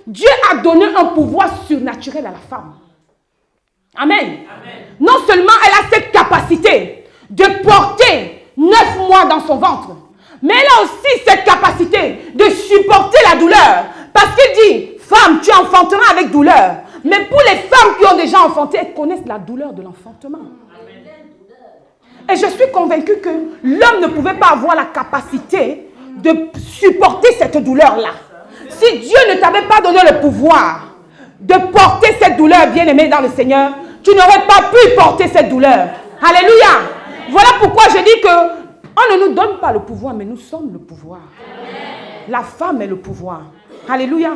Dieu a donné un pouvoir surnaturel à la femme. Amen. Amen. Non seulement elle a cette capacité de porter 9 mois dans son ventre, mais elle a aussi cette capacité de supporter la douleur. Parce qu'il dit, femme, tu enfanteras avec douleur. Mais pour les femmes qui ont déjà enfanté, elles connaissent la douleur de l'enfantement. Et je suis convaincue que l'homme ne pouvait pas avoir la capacité de supporter cette douleur-là. Si Dieu ne t'avait pas donné le pouvoir de porter cette douleur, bien-aimée dans le Seigneur, tu n'aurais pas pu porter cette douleur. Alléluia. Voilà pourquoi je dis que on ne nous donne pas le pouvoir, mais nous sommes le pouvoir. Amen. La femme est le pouvoir. Alléluia.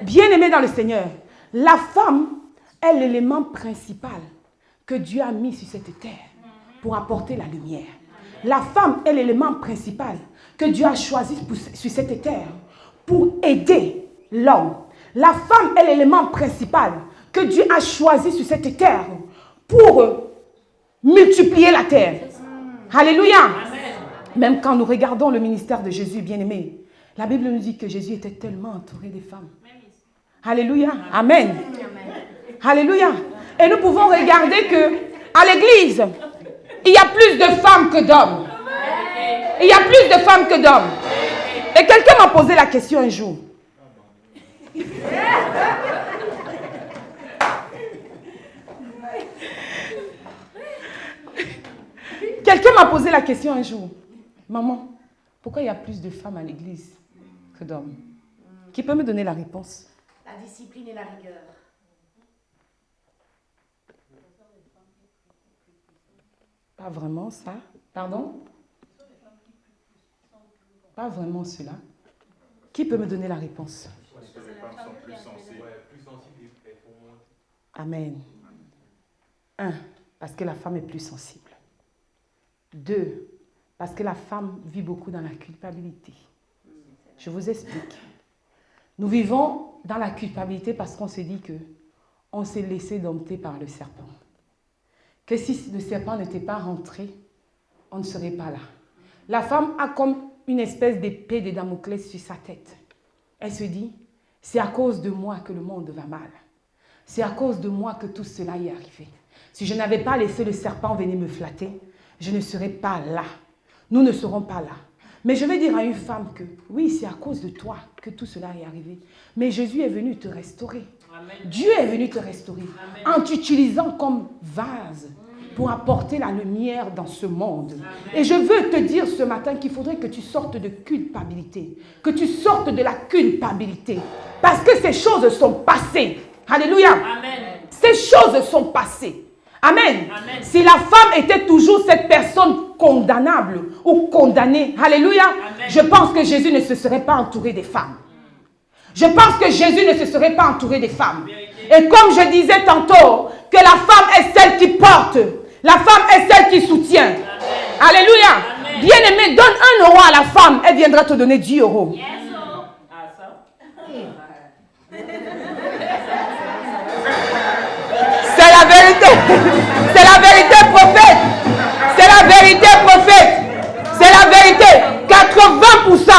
Bien-aimée dans le Seigneur, la femme est l'élément principal que Dieu a mis sur cette terre pour apporter la lumière. La femme est l'élément principal que Dieu a choisi sur cette terre pour aider l'homme. La femme est l'élément principal que Dieu a choisi sur cette terre pour multiplier la terre. Alléluia. Amen. Même quand nous regardons le ministère de Jésus, bien-aimé, la Bible nous dit que Jésus était tellement entouré des femmes. Alléluia. Amen. Alléluia. Et nous pouvons regarder que à l'église, il y a plus de femmes que d'hommes. Il y a plus de femmes que d'hommes. Et quelqu'un m'a posé la question un jour. Quelqu'un m'a posé la question un jour. Maman, pourquoi il y a plus de femmes à l'église que d'hommes? Qui peut me donner la réponse? La discipline et la rigueur. Pas vraiment ça. Pardon? Pas vraiment cela. Qui peut me donner la réponse? Parce que les femmes sont plus sensibles. Ouais, plus sensibles et font moins. Amen. 1. Parce que la femme est plus sensible. 2. Parce que la femme vit beaucoup dans la culpabilité. Je vous explique. Nous vivons dans la culpabilité parce qu'on se dit que on s'est laissé dompter par le serpent. Que si le serpent n'était pas rentré, on ne serait pas là. La femme a comme une espèce d'épée de Damoclès sur sa tête. Elle se dit, c'est à cause de moi que le monde va mal. C'est à cause de moi que tout cela y est arrivé. Si je n'avais pas laissé le serpent venir me flatter, je ne serais pas là. Nous ne serons pas là. Mais je vais dire à une femme que, oui, c'est à cause de toi que tout cela est arrivé. Mais Jésus est venu te restaurer. Amen. Dieu est venu te restaurer. Amen. En t'utilisant comme vase pour apporter la lumière dans ce monde. Amen. Et je veux te dire ce matin qu'il faudrait que tu sortes de culpabilité. Que tu sortes de la culpabilité. Parce que ces choses sont passées. Alléluia. Amen. Ces choses sont passées. Amen. Amen. Si la femme était toujours cette personne condamnable ou condamnée, alléluia, amen, je pense que Jésus ne se serait pas entouré des femmes. Je pense que Jésus ne se serait pas entouré des femmes. Et comme je disais tantôt, que la femme est celle qui porte, la femme est celle qui soutient. Amen. Alléluia. Bien-aimé, donne 1 euro à la femme, elle viendra te donner 10 euros. Yes. C'est la vérité. C'est la vérité, prophète. C'est la vérité, prophète. C'est la vérité. 80%.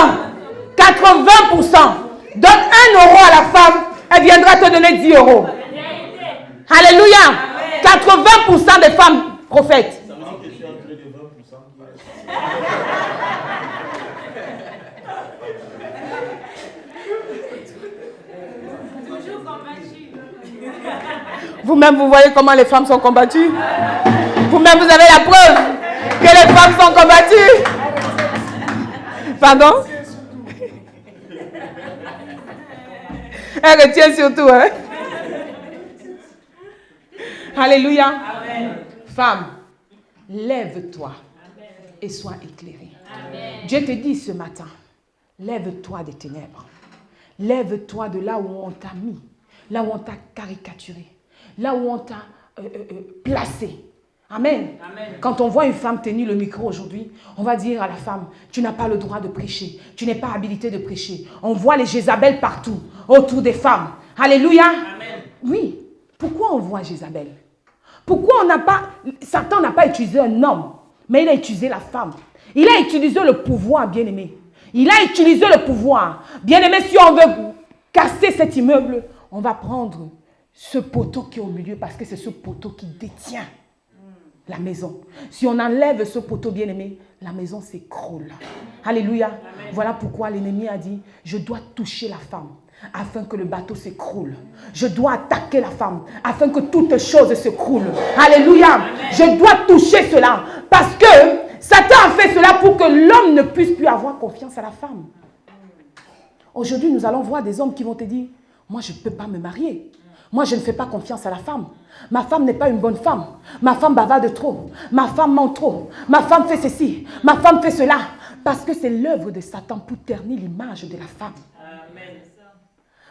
80%. Donne 1 euro à la femme, elle viendra te donner 10 euros. Alléluia. 80% des femmes, prophètes. Ça veut dire que je suis entré de 20%. Vous-même, vous voyez comment les femmes sont combattues. Vous-même, vous avez la preuve que les femmes sont combattues. Pardon? Elle retient surtout. Hein? Alléluia. Amen. Femme, lève-toi et sois éclairée. Amen. Dieu te dit ce matin, lève-toi des ténèbres. Lève-toi de là où on t'a mis, là où on t'a caricaturé, là où on t'a placé. Amen. Amen. Quand on voit une femme tenir le micro aujourd'hui, on va dire à la femme, tu n'as pas le droit de prêcher, tu n'es pas habilité de prêcher. On voit les Jézabel partout, autour des femmes. Alléluia. Amen. Oui. Pourquoi on voit Jézabel? Pourquoi Satan n'a pas utilisé un homme, mais il a utilisé la femme. Il a utilisé le pouvoir, bien-aimé. Il a utilisé le pouvoir. Bien-aimé, si on veut casser cet immeuble, on va prendre ce poteau qui est au milieu parce que c'est ce poteau qui détient la maison. Si on enlève ce poteau, bien-aimé, la maison s'écroule. Alléluia. Amen. Voilà pourquoi l'ennemi a dit, je dois toucher la femme afin que le bateau s'écroule. Je dois attaquer la femme afin que toutes choses s'écroulent. Alléluia. Amen. Je dois toucher cela parce que Satan a fait cela pour que l'homme ne puisse plus avoir confiance à la femme. Aujourd'hui, nous allons voir des hommes qui vont te dire, moi je ne peux pas me marier. Moi, je ne fais pas confiance à la femme. Ma femme n'est pas une bonne femme. Ma femme bavarde trop. Ma femme ment trop. Ma femme fait ceci. Ma femme fait cela. Parce que c'est l'œuvre de Satan pour ternir l'image de la femme. Amen.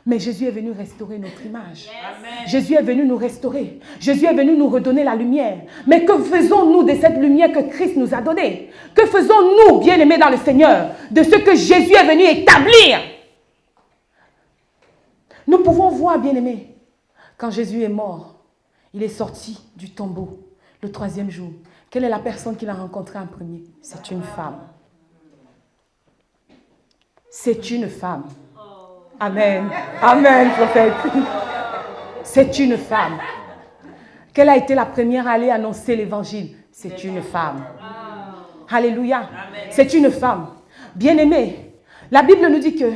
Mais Jésus est venu restaurer notre image. Amen. Jésus est venu nous restaurer. Jésus est venu nous redonner la lumière. Mais que faisons-nous de cette lumière que Christ nous a donnée? Que faisons-nous, bien-aimés dans le Seigneur, de ce que Jésus est venu établir? Nous pouvons voir, bien-aimés, quand Jésus est mort, il est sorti du tombeau le 3e jour. Quelle est la personne qu'il a rencontrée en premier? C'est une femme. C'est une femme. Amen. Amen, prophète. C'est une femme. Quelle a été la première à aller annoncer l'évangile? C'est une femme. Alléluia. C'est une femme. Bien-aimée, la Bible nous dit que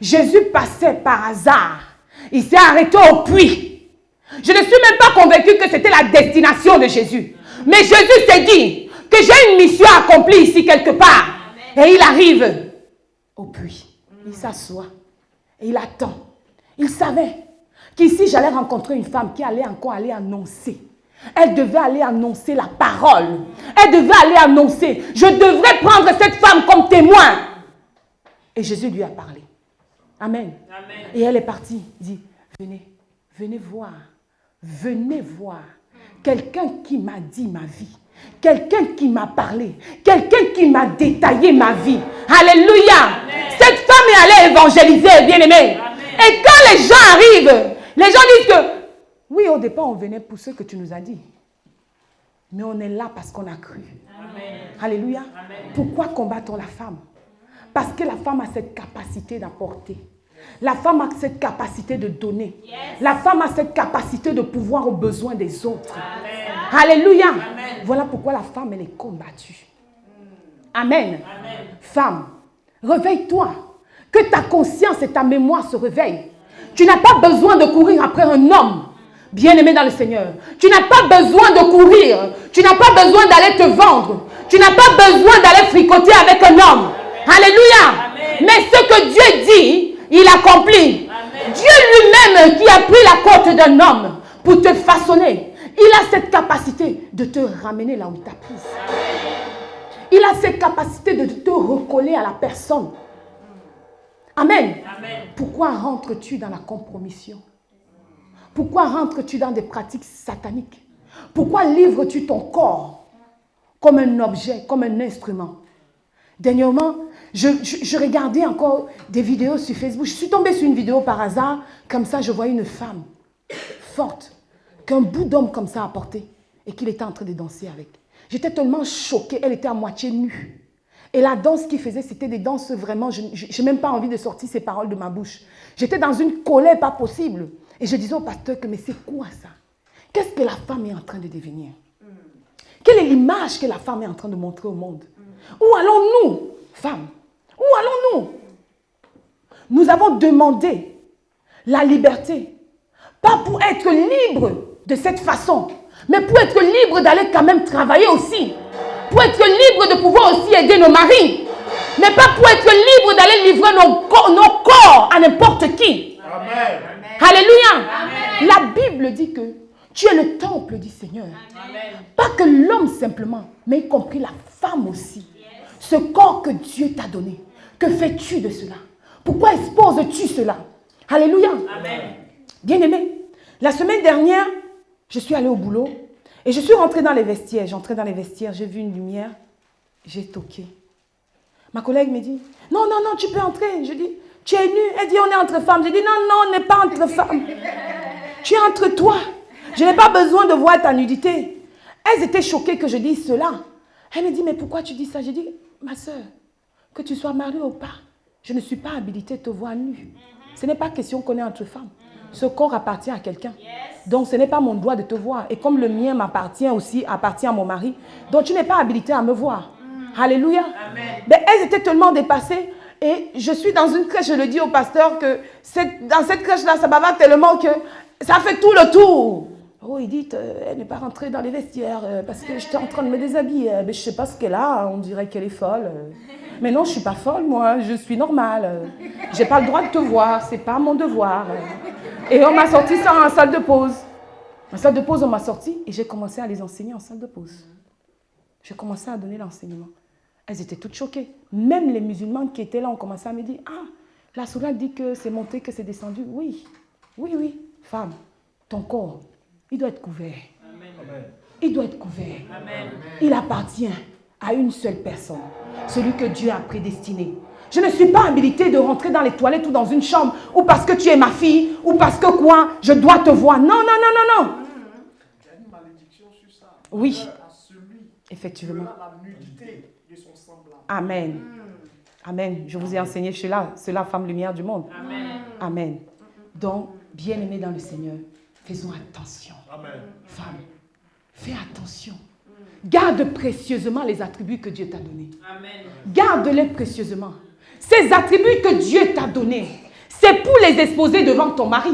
Jésus passait par hasard Il s'est arrêté au puits. Je ne suis même pas convaincue que c'était la destination de Jésus. Mais Jésus s'est dit que j'ai une mission accomplie ici quelque part. Et il arrive au puits. Il s'assoit. Et il attend. Il savait qu'ici, j'allais rencontrer une femme qui allait encore aller annoncer. Elle devait aller annoncer la parole. Elle devait aller annoncer. Je devrais prendre cette femme comme témoin. Et Jésus lui a parlé. Amen. Amen. Et elle est partie. Il dit, venez voir. Venez voir. Quelqu'un qui m'a dit ma vie. Quelqu'un qui m'a parlé. Quelqu'un qui m'a détaillé ma vie. Alléluia. Amen. Cette femme est allée évangéliser, bien-aimée. Et quand les gens arrivent, les gens disent que oui, au départ, on venait pour ce que tu nous as dit. Mais on est là parce qu'on a cru. Amen. Alléluia. Amen. Pourquoi combattons la femme? Parce que la femme a cette capacité d'apporter. La femme a cette capacité de donner. Yes. La femme a cette capacité de pouvoir aux besoins des autres. Amen. Alléluia. Amen. Voilà pourquoi la femme, elle est combattue. Amen. Amen. Femme, réveille-toi. Que ta conscience et ta mémoire se réveillent. Tu n'as pas besoin de courir après un homme bien-aimé dans le Seigneur. Tu n'as pas besoin de courir. Tu n'as pas besoin d'aller te vendre. Tu n'as pas besoin d'aller fricoter avec un homme. Alléluia. Amen. Mais ce que Dieu dit, il accomplit. Amen. Dieu lui-même qui a pris la côte d'un homme pour te façonner, il a cette capacité de te ramener là où tu as pris. Il a cette capacité de te recoller à la personne. Amen. Amen. Pourquoi rentres-tu dans la compromission? Pourquoi rentres-tu dans des pratiques sataniques? Pourquoi livres-tu ton corps comme un objet, comme un instrument? Dernièrement, je regardais encore des vidéos sur Facebook. Je suis tombée sur une vidéo par hasard. Comme ça, je voyais une femme forte qu'un bout d'homme comme ça a porté et qu'il était en train de danser avec. J'étais tellement choquée. Elle était à moitié nue. Et la danse qu'il faisait, c'était des danses vraiment... Je n'ai même pas envie de sortir ces paroles de ma bouche. J'étais dans une colère pas possible. Et je disais au pasteur que, mais c'est quoi ça? Qu'est-ce que la femme est en train de devenir? Quelle est l'image que la femme est en train de montrer au monde? Où allons-nous, femmes? Où allons-nous? Nous avons demandé la liberté. Pas pour être libre de cette façon, mais pour être libre d'aller quand même travailler aussi. Pour être libre de pouvoir aussi aider nos maris. Mais pas pour être libre d'aller livrer nos corps à n'importe qui. Amen. Alléluia. Amen. La Bible dit que tu es le temple du Seigneur. Amen. Pas que l'homme simplement, mais y compris la femme aussi. Yes. Ce corps que Dieu t'a donné. Que fais-tu de cela? Pourquoi exposes-tu cela? Alléluia. Amen. Bien-aimé, la semaine dernière, je suis allée au boulot et je suis rentrée dans les vestiaires. J'entrais dans les vestiaires, j'ai vu une lumière, j'ai toqué. Ma collègue me dit, non, tu peux entrer. Je dis, tu es nue. Elle dit, on est entre femmes. Je dis, non, on n'est pas entre femmes. Tu es entre toi. Je n'ai pas besoin de voir ta nudité. Elles étaient choquées que je dise cela. Elle me dit, mais pourquoi tu dis ça? Je dis, ma soeur, que tu sois mariée ou pas, je ne suis pas habilitée à te voir nue. Ce n'est pas question qu'on est entre femmes. Ce corps appartient à quelqu'un. Donc ce n'est pas mon droit de te voir. Et comme le mien m'appartient aussi, appartient à mon mari, donc tu n'es pas habilitée à me voir. Alléluia. Ben, elles étaient tellement dépassées. Et je suis dans une crèche, je le dis au pasteur que dans cette crèche-là, ça bavard tellement que ça fait tout le tour. Oh, il dit, elle n'est pas rentrée dans les vestiaires parce que j'étais en train de me déshabiller. Mais je ne sais pas ce qu'elle a, on dirait qu'elle est folle. Mais non, je ne suis pas folle, moi, je suis normale. Je n'ai pas le droit de te voir, ce n'est pas mon devoir. Et on m'a sorti ça en salle de pause. En salle de pause, on m'a sorti et j'ai commencé à les enseigner en salle de pause. J'ai commencé à donner l'enseignement. Elles étaient toutes choquées. Même les musulmans qui étaient là ont commencé à me dire, ah, la sourate dit que c'est monté, que c'est descendu. Oui, femme, ton corps, il doit être couvert. Amen. Il doit être couvert. Amen. Il appartient à une seule personne, celui que Dieu a prédestiné. Je ne suis pas habilitée de rentrer dans les toilettes ou dans une chambre, ou parce que tu es ma fille, ou parce que quoi, je dois te voir. Non. Il y a une malédiction sur ça. Oui. À celui effectivement. qui a la nudité de son semblable. Amen. Amen. Je vous ai enseigné cela, femme lumière du monde. Amen. Amen. Donc, bien-aimés dans le Seigneur, faisons attention. Amen. Femme, fais attention. Garde précieusement les attributs que Dieu t'a donnés. Amen. Garde-les précieusement. Ces attributs que Dieu t'a donnés, c'est pour les exposer devant ton mari.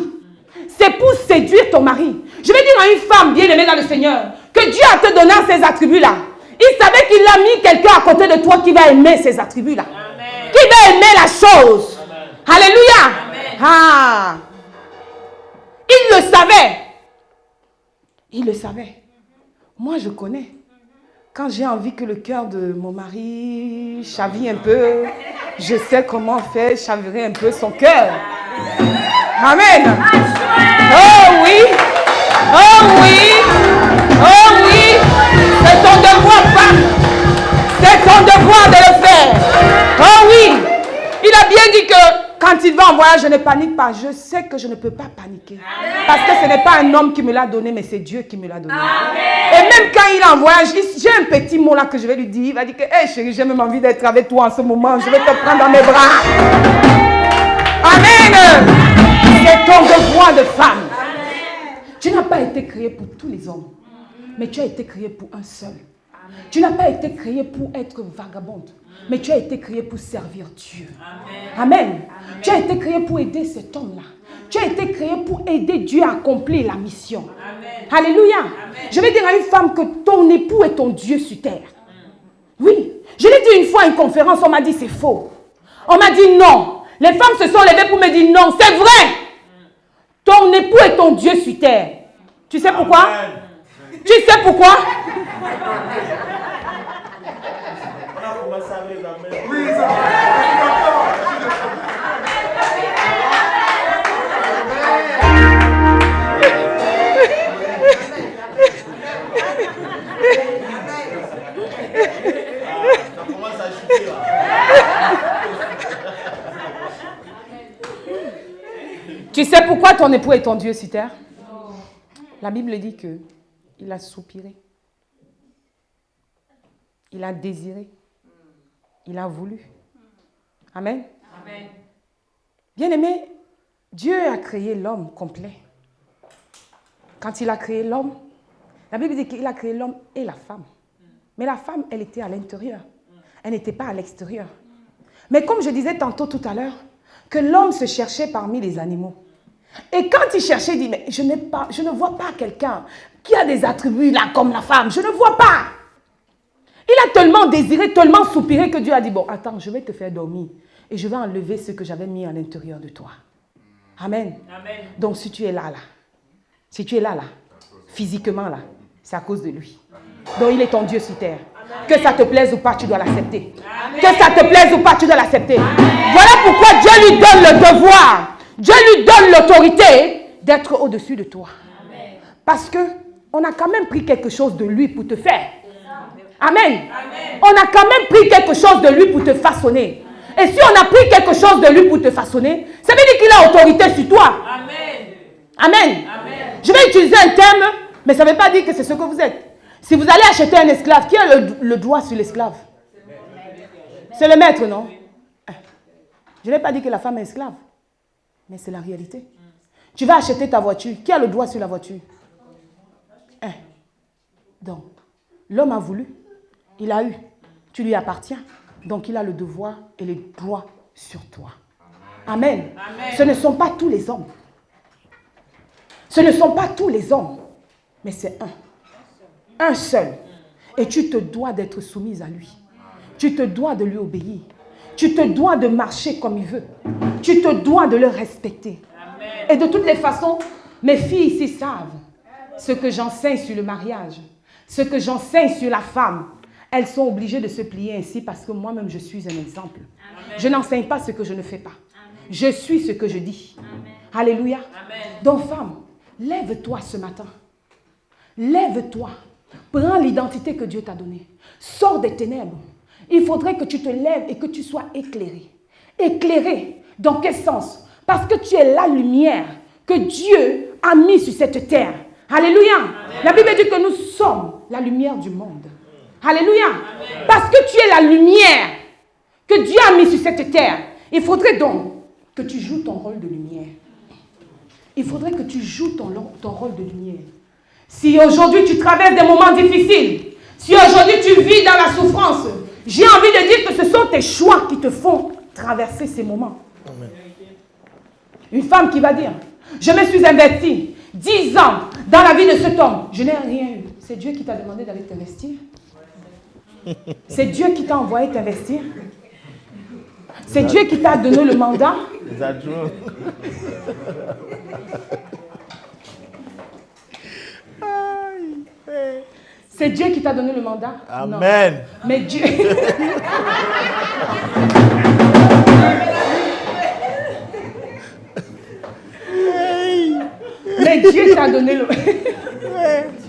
C'est pour séduire ton mari. Je vais dire à une femme bien aimée dans le Seigneur que Dieu a te donné ces attributs-là. Il savait qu'il a mis quelqu'un à côté de toi qui va aimer ces attributs-là. Qui va aimer la chose. Amen. Alléluia. Amen. Ah. Il le savait. Il le savait. Moi, je connais. Quand j'ai envie que le cœur de mon mari chavire un peu, je sais comment faire chavirer un peu son cœur. Amen. Oh oui. Oh oui. Oh oui. C'est ton devoir, femme. C'est ton devoir de le faire. Oh oui. Il a bien dit que quand il va en voyage, je ne panique pas. Je sais que je ne peux pas paniquer. Amen. Parce que ce n'est pas un homme qui me l'a donné, mais c'est Dieu qui me l'a donné. Amen. Et même quand il est en voyage, j'ai un petit mot là que je vais lui dire. Il va dire que, hey chérie, j'ai même envie d'être avec toi en ce moment. Je vais te prendre dans mes bras. Amen. C'est ton devoir de femme. Amen. Tu n'as pas été créé pour tous les hommes, mais tu as été créé pour un seul. Amen. Tu n'as pas été créé pour être vagabonde, mais tu as été créé pour servir Dieu. Amen. Amen. Amen. Tu as été créé pour aider cet homme-là. Tu as été créé pour aider Dieu à accomplir la mission. Amen. Alléluia. Amen. Je vais dire à une femme que ton époux est ton Dieu sur terre. Oui. Je l'ai dit une fois à une conférence, on m'a dit c'est faux. On m'a dit non. Les femmes se sont levées pour me dire non, c'est vrai. Ton époux est ton Dieu sur terre. Tu sais pourquoi? Amen. Tu sais pourquoi? Tu sais pourquoi ton époux est ton Dieu sur terre? La Bible dit que il a soupiré. Il a désiré. Il a voulu. Amen. Amen. Bien-aimé, Dieu a créé l'homme complet. Quand il a créé l'homme, la Bible dit qu'il a créé l'homme et la femme. Mais la femme, elle était à l'intérieur. Elle n'était pas à l'extérieur. Mais comme je disais tantôt tout à l'heure, que l'homme se cherchait parmi les animaux. Et quand il cherchait, il dit, mais je ne vois pas quelqu'un qui a des attributs là comme la femme. Je ne vois pas. Il a tellement désiré, tellement soupiré que Dieu a dit, bon, attends, je vais te faire dormir. Et je vais enlever ce que j'avais mis à l'intérieur de toi. Amen. Amen. Donc si tu es là, si tu es là, physiquement là, c'est à cause de lui. Donc il est ton Dieu sur terre. Amen. Que ça te plaise ou pas, tu dois l'accepter. Amen. Que ça te plaise ou pas, tu dois l'accepter. Amen. Voilà pourquoi Dieu lui donne le devoir. Dieu lui donne l'autorité d'être au-dessus de toi. Amen. Parce qu'on a quand même pris quelque chose de lui pour te faire. Amen. Amen. On a quand même pris quelque chose de lui pour te façonner. Et si on a pris quelque chose de lui pour te façonner, ça veut dire qu'il a autorité sur toi. Amen. Amen. Amen. Je vais utiliser un terme, mais ça ne veut pas dire que c'est ce que vous êtes. Si vous allez acheter un esclave, qui a le doigt sur l'esclave? C'est le maître, non? Je n'ai pas dit que la femme est esclave. Mais c'est la réalité. Tu vas acheter ta voiture. Qui a le doigt sur la voiture? Donc, l'homme a voulu. Il a eu. Tu lui appartiens. Donc, il a le devoir et le droit sur toi. Amen. Amen. Ce ne sont pas tous les hommes. Ce ne sont pas tous les hommes. Mais c'est un. Un seul. Et tu te dois d'être soumise à lui. Tu te dois de lui obéir. Tu te dois de marcher comme il veut. Tu te dois de le respecter. Amen. Et de toutes les façons, mes filles ici savent ce que j'enseigne sur le mariage, ce que j'enseigne sur la femme. Elles sont obligées de se plier ainsi parce que moi-même, je suis un exemple. Amen. Je n'enseigne pas ce que je ne fais pas. Amen. Je suis ce que je dis. Amen. Alléluia. Amen. Donc, femme, lève-toi ce matin. Lève-toi. Prends l'identité que Dieu t'a donnée. Sors des ténèbres. Il faudrait que tu te lèves et que tu sois éclairé. Éclairé, dans quel sens? Parce que tu es la lumière que Dieu a mis sur cette terre. Alléluia. Amen. La Bible dit que nous sommes la lumière du monde. Alléluia. Amen. Parce que tu es la lumière que Dieu a mis sur cette terre. Il faudrait donc que tu joues ton rôle de lumière. Il faudrait que tu joues ton rôle de lumière. Si aujourd'hui tu traverses des moments difficiles, si aujourd'hui tu vis dans la souffrance, j'ai envie de dire que ce sont tes choix qui te font traverser ces moments. Amen. Une femme qui va dire, Je me suis investi 10 ans dans la vie de cet homme. Je n'ai rien eu. C'est Dieu qui t'a demandé d'aller t'investir. C'est Dieu qui t'a envoyé t'investir. C'est Dieu qui t'a donné le mandat. Les adjoints. C'est Dieu qui t'a donné le mandat. Amen. Non. Mais Dieu... Mais Dieu t'a donné le...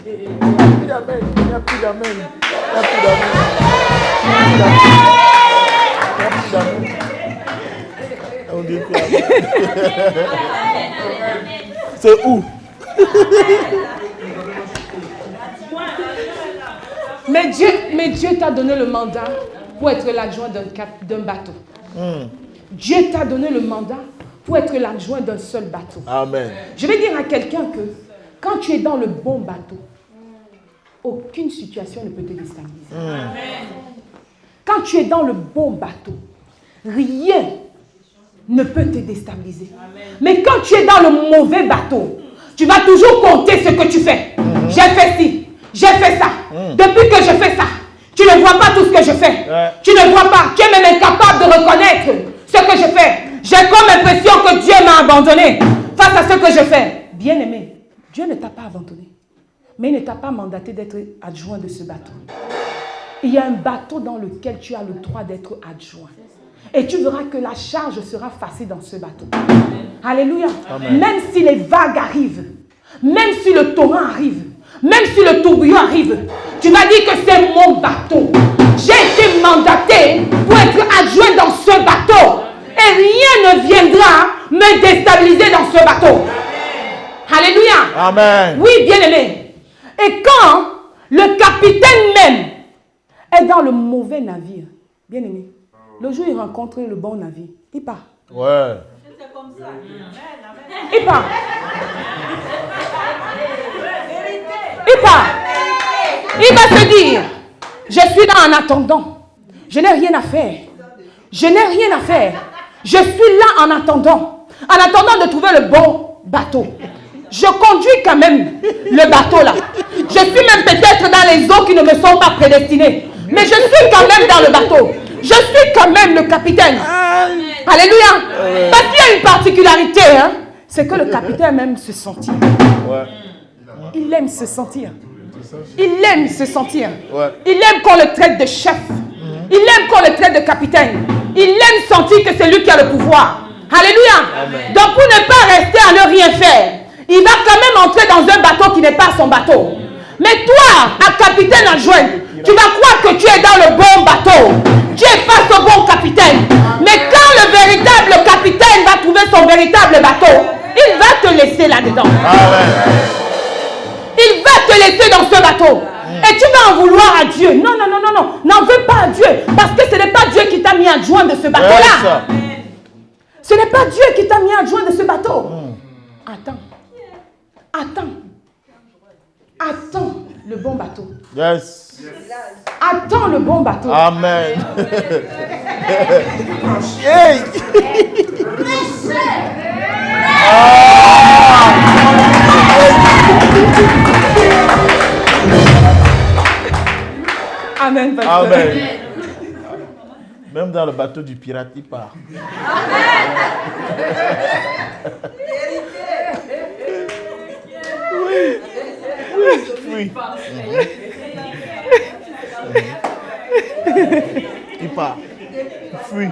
Il n'y a plus d'amen. Il n'y a plus d'amen. Il n'y a plus d'amen. On dit quoi? C'est où? Mais Dieu t'a donné le mandat pour être l'adjoint d'un bateau. Dieu t'a donné le mandat pour être l'adjoint d'un seul bateau. Amen. Je vais dire à quelqu'un que quand tu es dans le bon bateau, aucune situation ne peut te déstabiliser. Quand tu es dans le bon bateau, rien ne peut te déstabiliser. Mais quand tu es dans le mauvais bateau, tu vas toujours compter ce que tu fais. J'ai fait ci, j'ai fait ça. Depuis que je fais ça, tu ne vois pas tout ce que je fais. Tu ne vois pas. Tu es même incapable de reconnaître ce que je fais. J'ai comme l'impression que Dieu m'a abandonné face à ce que je fais. Bien-aimé, Dieu ne t'a pas abandonné. Mais il ne t'a pas mandaté d'être adjoint de ce bateau. Il y a un bateau dans lequel tu as le droit d'être adjoint. Et tu verras que la charge sera facile dans ce bateau. Alléluia. Amen. Même si les vagues arrivent, même si le torrent arrive, même si le tourbillon arrive, tu vas dire que c'est mon bateau. J'ai été mandaté pour être adjoint dans ce bateau. Et rien ne viendra me déstabiliser dans ce bateau. Alléluia. Amen. Oui, bien-aimé. Et quand le capitaine même est dans le mauvais navire, bien-aimé, le jour où il rencontre le bon navire, il part. Ouais. C'est comme ça. Il part. Il part. Il va se dire, je suis là en attendant. Je n'ai rien à faire. Je n'ai rien à faire. Je suis là en attendant de trouver le bon bateau. Je conduis quand même le bateau là. Je suis même peut-être dans les eaux qui ne me sont pas prédestinées. Mais je suis quand même dans le bateau. Je suis quand même le capitaine. Alléluia. Parce qu'il y a une particularité, hein, c'est que le capitaine aime se sentir. Il aime se sentir. Il aime se sentir. Il aime qu'on le traite de chef. Il aime qu'on le traite de capitaine. Il aime sentir que c'est lui qui a le pouvoir. Alléluia. Amen. Donc pour ne pas rester à ne rien faire, il va quand même entrer dans un bateau qui n'est pas son bateau. Mais toi, à capitaine adjoint, tu vas croire que tu es dans le bon bateau. Tu es face au bon capitaine. Mais quand le véritable capitaine va trouver son véritable bateau, il va te laisser là-dedans. Il va te laisser dans ce bateau. Et tu vas en vouloir à Dieu. Non, non, non, non, non. N'en veux pas à Dieu. Parce que ce n'est pas Dieu qui t'a mis adjoint de ce bateau-là. Ce n'est pas Dieu qui t'a mis adjoint de ce bateau. Attends. Attends. Attends le bon bateau. Yes. Attends le bon bateau. Amen. Amen, pasteur. Amen. Même dans le bateau du pirate, il part. Oui. Il part. Fuit.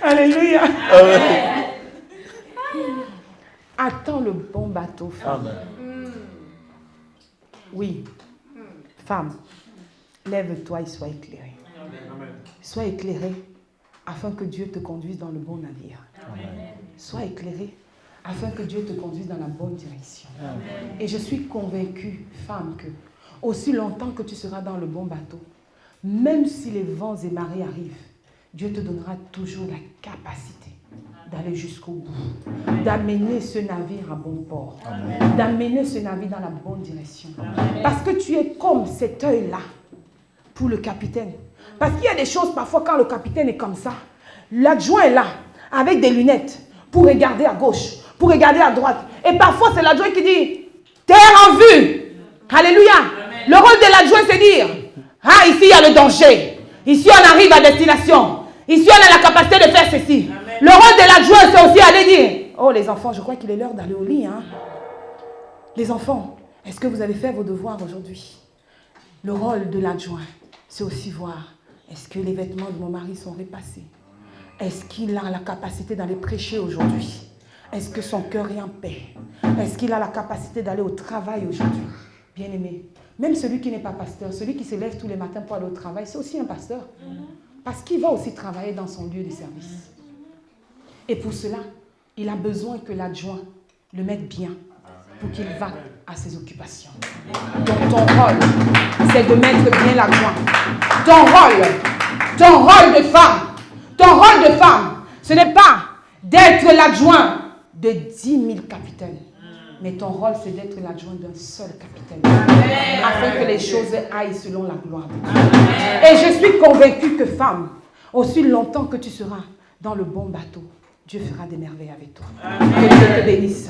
Alléluia. Amen. Attends le bon bateau, femme. Amen. Oui. Femme, lève-toi et sois éclairée. Sois éclairée afin que Dieu te conduise dans le bon navire. Amen. Sois éclairée afin que Dieu te conduise dans la bonne direction. Amen. Et je suis convaincue, femme, que aussi longtemps que tu seras dans le bon bateau, même si les vents et marées arrivent, Dieu te donnera toujours la capacité d'aller jusqu'au bout, d'amener ce navire à bon port, d'amener ce navire dans la bonne direction. Amen. Parce que tu es comme cet œil-là pour le capitaine. Parce qu'il y a des choses parfois quand le capitaine est comme ça, l'adjoint est là. avec des lunettes pour regarder à gauche, pour regarder à droite. Et parfois, c'est l'adjoint qui dit, terre en vue. Alléluia. Le rôle de l'adjoint, c'est dire, ah, ici, il y a le danger. Ici, on arrive à destination. Ici, on a la capacité de faire ceci. Amen. Le rôle de l'adjoint, c'est aussi aller dire, oh, les enfants, je crois qu'il est l'heure d'aller au lit. Hein? Les enfants, est-ce que vous avez fait vos devoirs aujourd'hui? Le rôle de l'adjoint, c'est aussi voir, est-ce que les vêtements de mon mari sont repassés? Est-ce qu'il a la capacité d'aller prêcher aujourd'hui? Est-ce que son cœur est en paix? Est-ce qu'il a la capacité d'aller au travail aujourd'hui? Bien-aimé, même celui qui n'est pas pasteur, celui qui se lève tous les matins pour aller au travail, c'est aussi un pasteur. Parce qu'il va aussi travailler dans son lieu de service. Et pour cela, il a besoin que l'adjoint le mette bien pour qu'il va à ses occupations. Donc ton rôle, c'est de mettre bien l'adjoint. Ton rôle de femme, ce n'est pas d'être l'adjoint de 10 000 capitaines. Mais ton rôle, c'est d'être l'adjoint d'un seul capitaine. Afin que les choses aillent selon la gloire de Dieu. Et je suis convaincue que femme, aussi longtemps que tu seras dans le bon bateau, Dieu fera des merveilles avec toi. Que Dieu te bénisse.